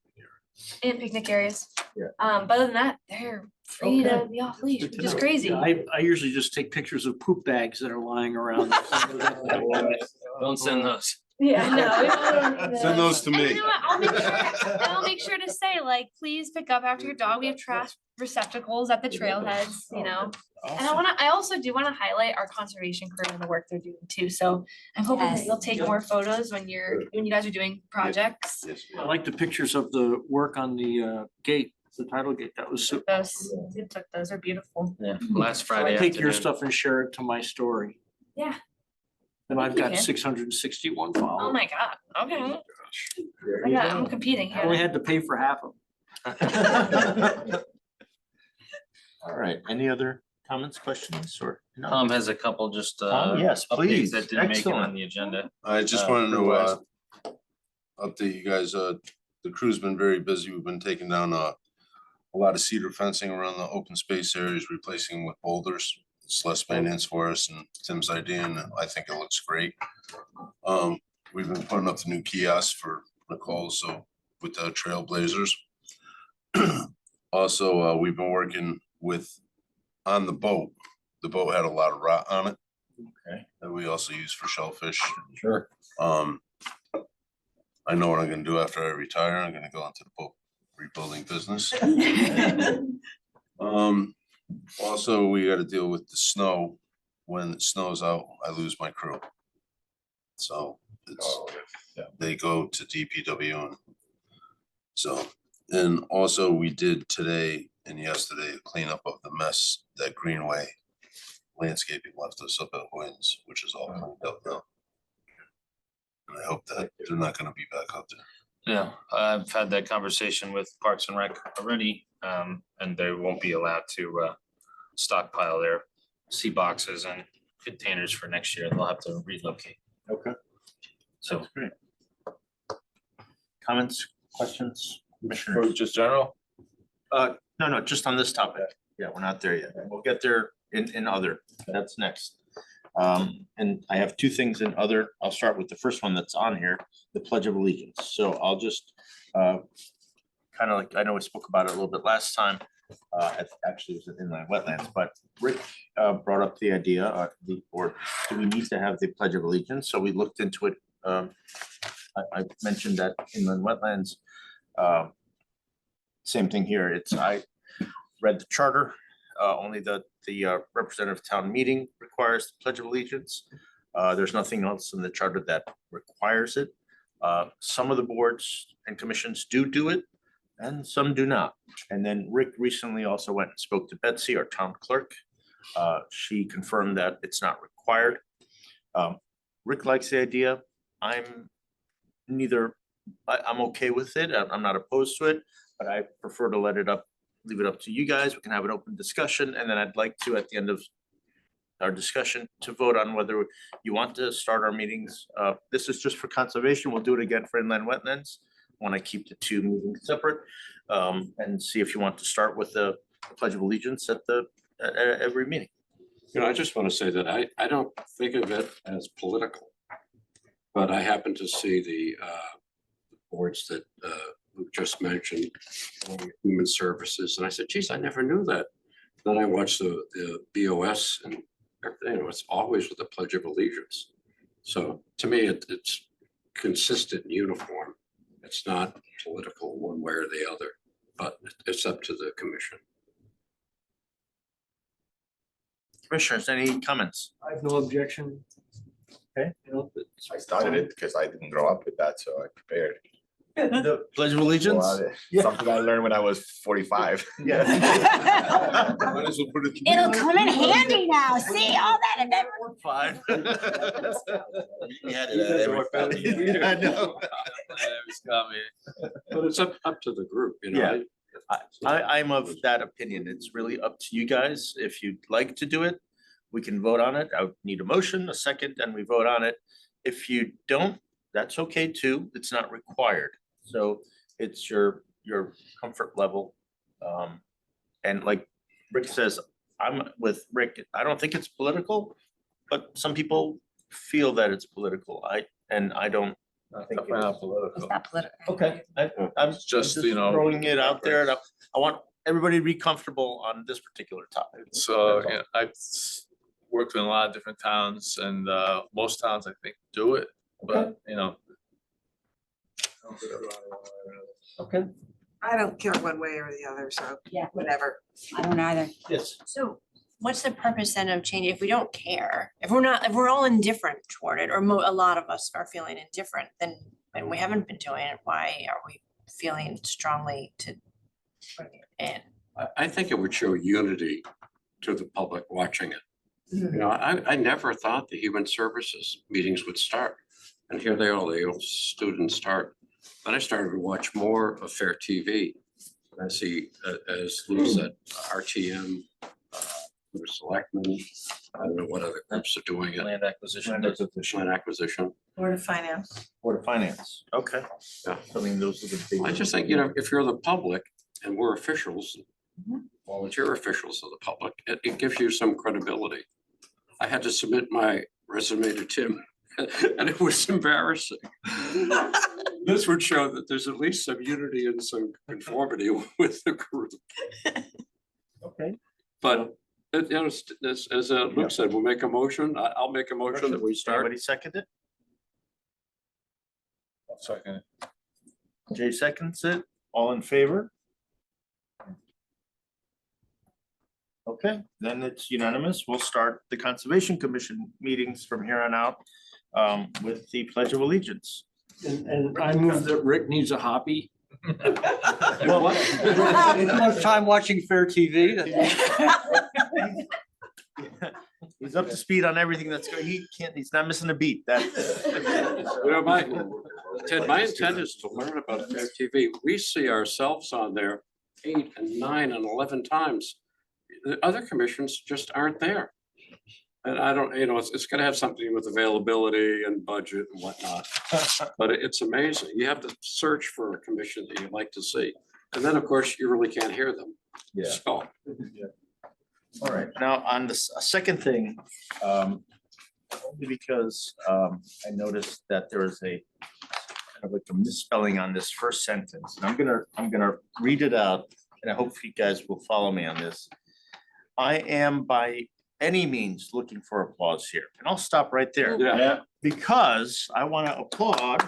and picnic areas. Yeah. But other than that, they're free to Okay. be off leash, Good to which is know. crazy. Yeah, I usually just take pictures of poop bags that are lying around. Don't send those. Yeah, no. Send those to And me. you know what, I'll make sure to say, like, please pick up after your dog. We have trash receptacles at the trailheads, you know. And I also do wanna highlight our conservation crew and the work they're doing too. So I'm hoping that Yes. you'll take more photos when you guys are doing projects. Yes, I like the pictures of the work on the gate, the title gate. That was super. Those, you took those, are beautiful. Yeah, last Friday I take your afternoon. stuff and share it to my story. Yeah. And I've Thank you, got Ken. 661 Oh followers. my God, okay. I'm competing I only here. had to pay for half of All right, any other comments, questions, or? no? Tom has a couple just Tom, yes, updates please. that didn't make it on Excellent. the agenda. I just Uh, wanted to otherwise- update you guys, the crew's been very busy. We've been taking down a lot of cedar fencing around the open space areas, replacing with boulders. It's less maintenance for us and Tim's idea, and I think it looks great. We've been putting up the new kiosks for Nicole, so with the Trailblazers. Also, we've been working with, on the boat. The boat had a lot of rot on it. Okay. That we also use for shellfish. Sure. I know what I'm gonna do after I retire. I'm gonna go into the boat rebuilding business. Also, we gotta deal with the snow. When it snows out, I lose my crew. So it's, they go to DPW and so, and also we did today and yesterday a cleanup of the mess that Greenway Landscaping left us up at Wynn's, which is all cleaned up now. And I hope that they're not gonna be back out there. Yeah, I've had that conversation with Parks and Rec already, and they won't be allowed to stockpile their sea boxes and containers for next year. They'll have to relocate. Okay, So that's great. Comments, questions, Or commissioners? just general? No, just on this topic. Yeah, we're not there yet. We'll get there in other. That's next. And I have two things in other. I'll start with the first one that's on here, the Pledge of Allegiance. So I'll just kind of like, I know we spoke about it a little bit last time. Actually, it was in inland wetlands, but Rick brought up the idea, or do we need to have the Pledge of Allegiance? So we looked into it. I mentioned that inland wetlands. Same thing here. I read the charter. Only the representative town meeting requires the Pledge of Allegiance. There's nothing else in the charter that requires it. Some of the boards and commissions do it, and some do not. And then Rick recently also went and spoke to Betsy, our town clerk. She confirmed that it's not required. Rick likes the idea. I'm okay with it. I'm not opposed to it, but I prefer to leave it up to you guys. We can have an open discussion, and then I'd like to, at the end of our discussion, to vote on whether you want to start our meetings. This is just for conservation. We'll do it again for inland wetlands. Want to keep the two meetings separate, and see if you want to start with the Pledge of Allegiance at every meeting. You know, I just want to say that I don't think of it as political. But I happen to see the boards that Luke just mentioned, Human Services, and I said, geez, I never knew that. Then I watched the BOS and everything, it's always with the Pledge of Allegiance. So to me, it's consistent and uniform. It's not political one way or the other, but it's up to the commission. Commissioners, any comments? I have no objection. Okay. You know, it's I started it because I didn't grow up with that, so I prepared. The Pledge of Allegiance? Yeah. Something I learned when I was 45. Yeah. Might as well put it to It'll use. come in handy now. See all that and then Fine. We had it at every family. I know. But it's up to the group, you know. Yeah. I'm of that opinion. It's really up to you guys. If you'd like to do it, we can vote on it. I would need a motion, a second, and we vote on it. If you don't, that's okay too. It's not required. So it's your comfort level. And like Rick says, I'm with Rick. I don't think it's political, but some people feel that it's political. I don't think it is. it's not political. Okay, I'm It's just, you know, throwing it out there, and I want everybody to be comfortable on this particular topic. So, That's all. yeah, I've worked in a lot of different towns and most towns I think do it, but you know. Okay. I don't care one way or the other, so Yeah. whatever. I don't either. Yes. So what's the purpose then of changing, if we don't care, if we're all indifferent toward it, or a lot of us are feeling indifferent, then, and we haven't been doing it, why are we feeling strongly to bring it in? I think it would show unity to the public watching it. You know, I never thought the human services meetings would start. And here they are, the old students start. Then I started to watch more of Fair TV. I see, as Lou said, RTM, the selectmen, I don't know what other groups are doing it, Land acquisition. land acquisition. Board of Finance. Board of Finance, okay. Yeah. I mean, those are the big. I just think, you know, if you're the public and we're officials, volunteer officials of the public, it gives you some credibility. I had to submit my resume to Tim and it was embarrassing. This would show that there's at least some unity and some conformity with the group. Okay. But, you know, as Luke said, we'll make a motion. I'll make a motion that we start. Anybody second it? Second. Jay seconds it, all in favor? Okay, then it's unanimous. We'll start the Conservation Commission meetings from here on out with the Pledge of Allegiance. And I move that Rick needs a hobby. Well, Too much time watching Fair TV. He's up to speed on everything that's going, he's not missing a beat. You know, Ted, my intent is to learn about Fair TV. We see ourselves on there 8 and 9 and 11 times. The other commissions just aren't there. And I don't, you know, it's gonna have something with availability and budget and whatnot. But it's amazing. You have to search for a commission that you'd like to see. And then, of course, you really can't hear them. Yeah. So, All right, now on the second thing, only because I noticed that there is a kind of like a misspelling on this first sentence, and I'm gonna read it out, and I hope you guys will follow me on this. I am by any means looking for applause here, and I'll stop right there. yeah. Because I want to applaud.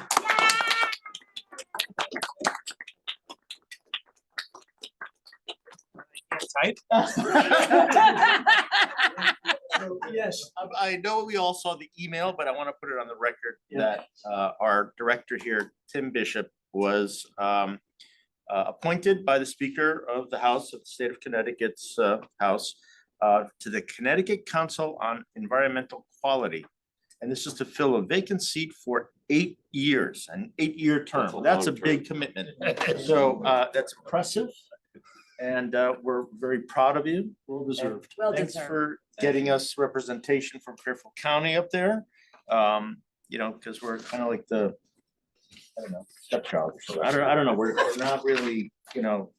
Yes, I know we all saw the email, but I want to put it on the record that our director here, Tim Bishop, was appointed by the Speaker of the House of the State of Connecticut's House to the Connecticut Council on Environmental Quality. And this is to fill a vacant seat for 8 years, an 8-year term. That's a big commitment. So that's impressive. And we're very proud of you. Well deserved. Well Thanks deserved. for getting us representation from Fairfield County up there. You know, because we're kind of like the, I don't know, stepchild. So I don't know, we're not really, you know,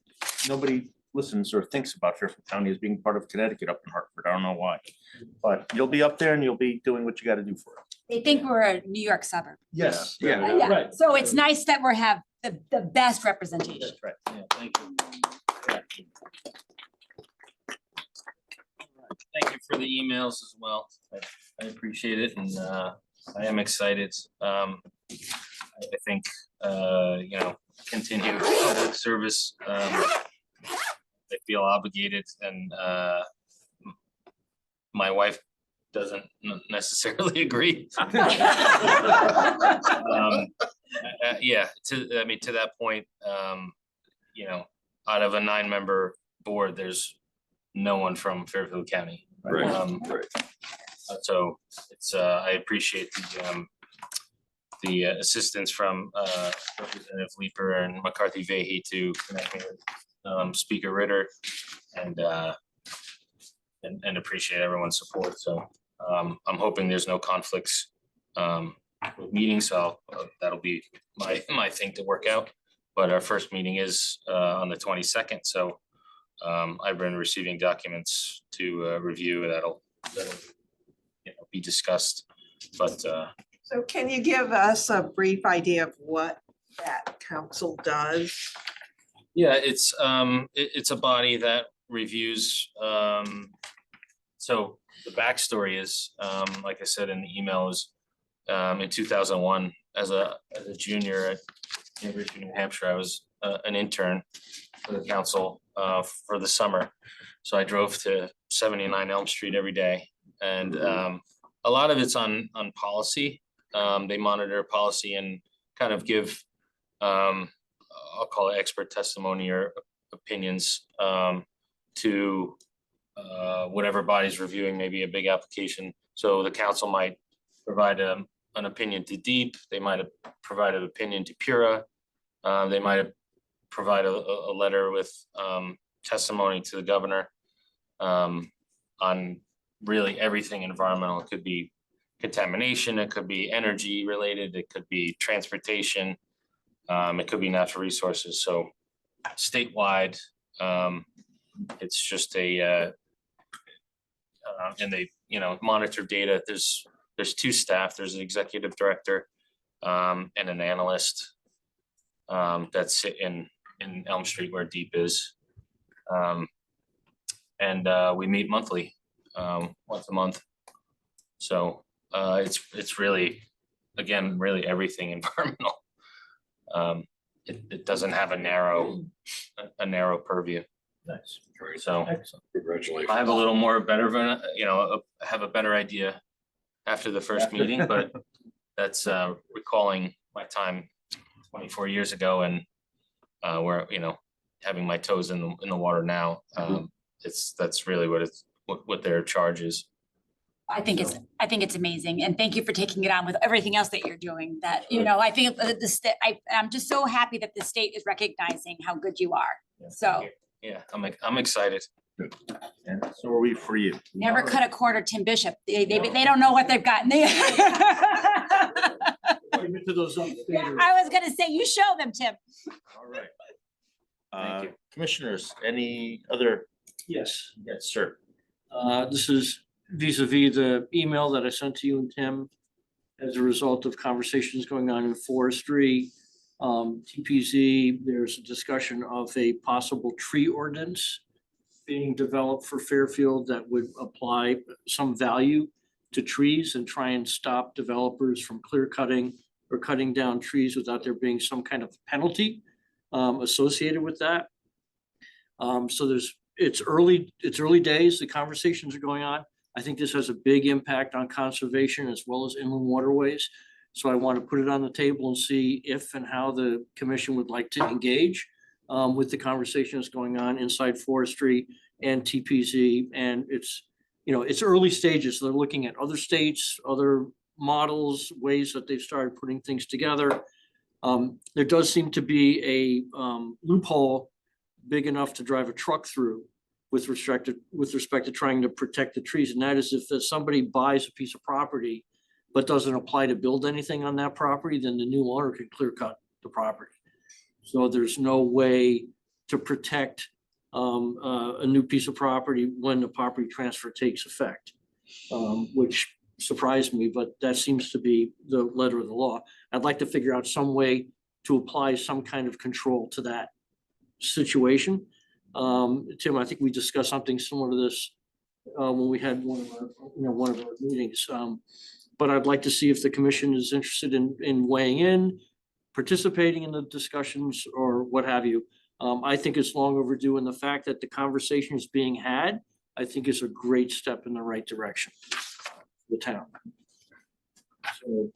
nobody listens or thinks about Fairfield County as being part of Connecticut up in Hartford. I don't know why. But you'll be up there and you'll be doing what you got to do for it. They think we're a New York suburb. Yes, Yeah. Yeah, right. so it's nice that we have the best representation. That's right. Yeah, thank you. Thank you for the emails as well. I appreciate it and I am excited. I think, you know, continue public service. They feel obligated and my wife doesn't necessarily agree. Yeah, to that point, you know, out of a 9-member board, there's no one from Fairfield County. Right. So it's, I appreciate the assistance from Representative Leeper and McCarthy Vahey to connect me with Speaker Ritter and appreciate everyone's support. So I'm hoping there's no conflicts with meetings, so that'll be my thing to work out. But our first meeting is on the 22nd, so I've been receiving documents to review that'll be discussed, but So can you give us a brief idea of what that council does? yeah, it's a body that reviews, so the backstory is, like I said in the email, is in 2001, as a junior at University of New Hampshire, I was an intern for the council for the summer. So I drove to 79 Elm Street every day, and a lot of it's on policy. They monitor policy and kind of give, I'll call it expert testimony or opinions to whatever body's reviewing maybe a big application. So the council might provide an opinion to DEEP, they might have provided an opinion to PURA, they might have provided a letter with testimony to the governor on really everything environmental. It could be contamination, it could be energy related, it could be transportation, it could be natural resources. So statewide, it's just a and they monitor data. There's 2 staff. There's an executive director and an analyst that sit in Elm Street where DEEP is, and we meet monthly, once a month. So it's really, again, really everything environmental. It doesn't have a narrow purview. Nice. Great. So Congratulations. I have a little more better of an, have a better idea after the first meeting, but that's recalling my time 24 years ago and where, having my toes in the water now. That's really what their charge is. I think it's amazing, and thank you for taking it on with everything else that you're doing. That, I think I'm just so happy that the state is recognizing how good you are. So Yeah, I'm excited. And so are we for you. never cut a corner, Tim Bishop. They don't know what they've gotten. Leave it to those updaters. I was gonna say, you show them, Tim. All right. Thank you. Commissioners, any other? Yes. Yes, sir. This is vis-a-vis the email that I sent to you and Tim as a result of conversations going on in forestry. TPZ, there's a discussion of a possible tree ordinance being developed for Fairfield that would apply some value to trees and try and stop developers from clear cutting or cutting down trees without there being some kind of penalty associated with that. So it's early days, the conversations are going on. I think this has a big impact on conservation as well as inland waterways. So I want to put it on the table and see if and how the commission would like to engage with the conversations going on inside forestry and TPZ. And it's early stages. They're looking at other states, other models, ways that they've started putting things together. There does seem to be a loophole big enough to drive a truck through with respect to trying to protect the trees. And that is if somebody buys a piece of property but doesn't apply to build anything on that property, then the new owner can clear cut the property. So there's no way to protect a new piece of property when the property transfer takes effect, which surprised me, but that seems to be the letter of the law. I'd like to figure out some way to apply some kind of control to that situation. Tim, I think we discussed something similar to this when we had one of our meetings. But I'd like to see if the commission is interested in weighing in participating in the discussions or what have you. I think it's long overdue, and the fact that the conversation is being had, I think is a great step in the right direction. For the town. So,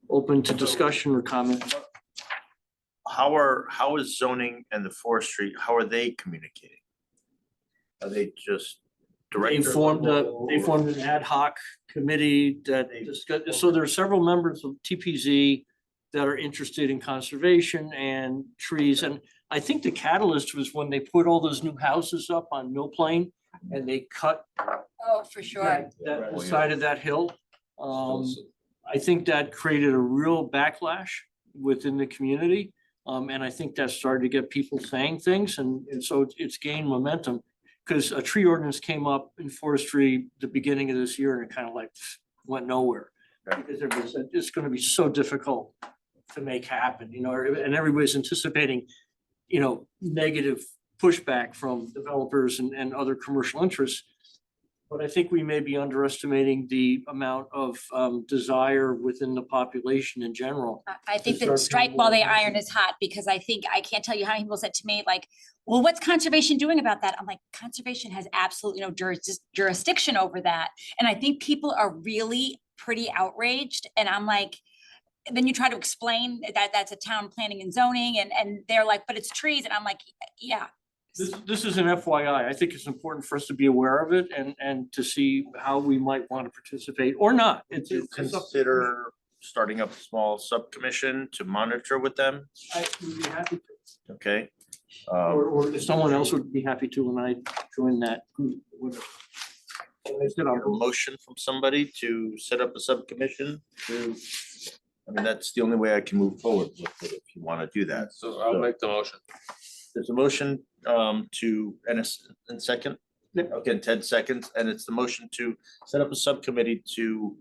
open to discussion or comment. How is zoning and the forestry, how are they communicating? Are they just direct? They formed an ad hoc committee that discussed, so there are several members of TPZ that are interested in conservation and trees, and I think the catalyst was when they put all those new houses up on Mill Plain and they cut Oh, for sure. that side of that hill. I think that created a real backlash within the community. And I think that started to get people saying things, and so it's gained momentum. Because a tree ordinance came up in forestry the beginning of this year and it kind of like went nowhere. Because everybody said, it's gonna be so difficult to make happen, you know, and everybody's anticipating, you know, negative pushback from developers and other commercial interests. But I think we may be underestimating the amount of desire within the population in general. I think start that strike paying while more the iron attention. is hot, because I think, I can't tell you how many people said to me, like, well, what's conservation doing about that? I'm like, conservation has absolutely no jurisdiction over that. And I think people are really pretty outraged, and I'm like, then you try to explain that that's a town planning and zoning, and they're like, but it's trees, and I'm like, yeah. This is an FYI. I think it's important for us to be aware of it and to see how we might want to participate or not. Did you consider starting up a small subcommission to monitor with them? I would be happy to. Okay. Or if someone else would be happy to when I join that group. whatever. So I said, A I'll- motion from somebody to set up a subcommission to, I mean, that's the only way I can move forward with it if you want to do that. So I'll make the motion. There's a motion to, and second? Okay, Ted seconds, and it's the motion to set up a subcommittee to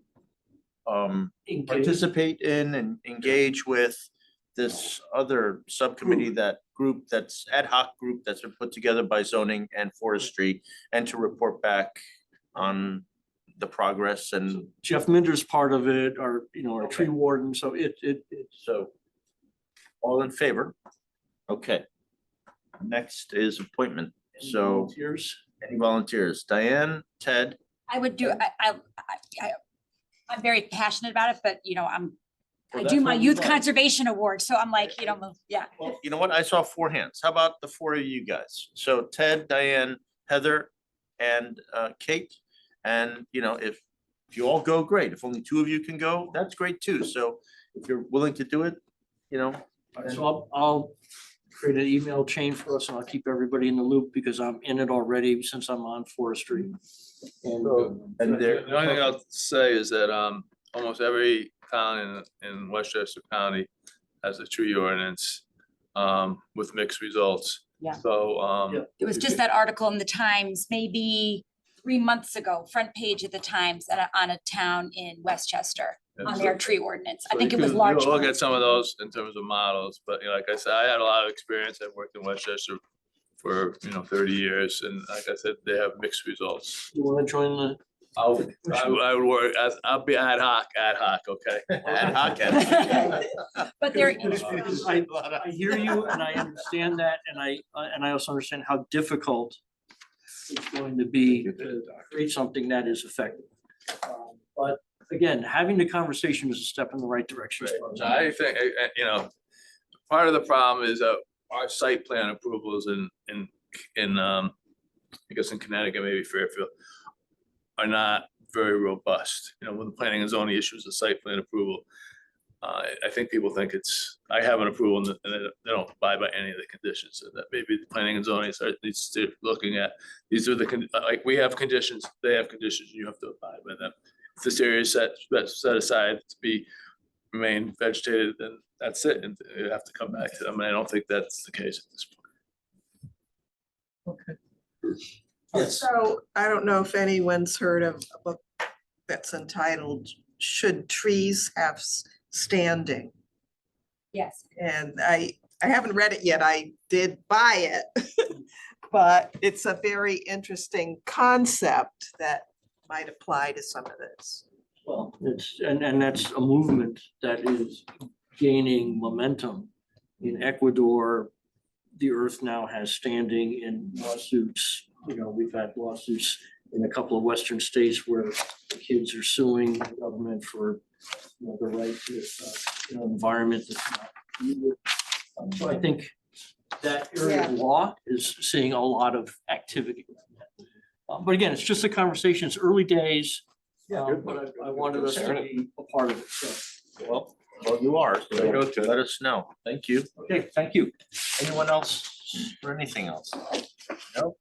engage. participate in and engage with this other subcommittee, that group, that's ad hoc group that's been put together by zoning and forestry, and to report back on the progress and Jeff Minder's part of it, or, you know, our tree warden, so it's so. All in favor? Okay. Next is appointment. So volunteers. any volunteers? Diane, Ted, I would do, I'm very passionate about it, but you know, I Well, do that's my what we youth want. conservation award, so I'm like, you know, yeah. well, you know what? I saw 4 hands. How about the 4 of you guys? So Ted, Diane, Heather, and Kate. And you know, if you all go, great. If only 2 of you can go, that's great too. So if you're willing to do it, you know. So I'll create an email chain for us and I'll keep everybody in the loop because I'm in it already since I'm on forestry. And there. The only thing I'll say is that almost every town in Westchester County has a tree ordinance with mixed results. Yeah. So Yeah. It was just that article in the Times, maybe 3 months ago, front page of the Times on a town in Westchester on their tree ordinance. I So think you it was can- large. you'll look at some of those in terms of models, but you know, like I said, I had a lot of experience. I've worked in Westchester for, 30 years, and like I said, they have mixed results. You wanna join the? I would work, I'll be ad hoc, okay? Ad hoc. But there, I hear you and I understand that and I also understand how difficult it's going to be to create something that is effective. But again, having the conversation is a step in the right direction. as far as I think, part of the problem is our site plan approvals in I guess in Connecticut, maybe Fairfield, are not very robust. You know, when the planning and zoning issues a site plan approval, I think people think I have an approval and they don't abide by any of the conditions. So that maybe the planning and zoning needs to looking at, these are like, we have conditions, they have conditions, you have to abide by them. If this area is set aside to remain vegetated, then that's it, and you have to come back to them, and I don't think that's the case at this point. Yes. So I don't know if anyone's heard of a book that's entitled Should Trees Have Standing? yes. And I haven't read it yet. I did buy it. But it's a very interesting concept that might apply to some of this. Well, and that's a movement that is gaining momentum. In Ecuador, the earth now has standing in lawsuits. You know, we've had lawsuits in a couple of western states where the kids are suing the government for, you know, the right to, you know, environment that's not needed. So I think that area of law is seeing a lot of activity. But again, it's just a conversation, it's early days. But I wanted us to be a part of it, so. Well, you are, so There you go, Ted. let us know. Thank you. Okay, thank you. Anyone else for anything else? No?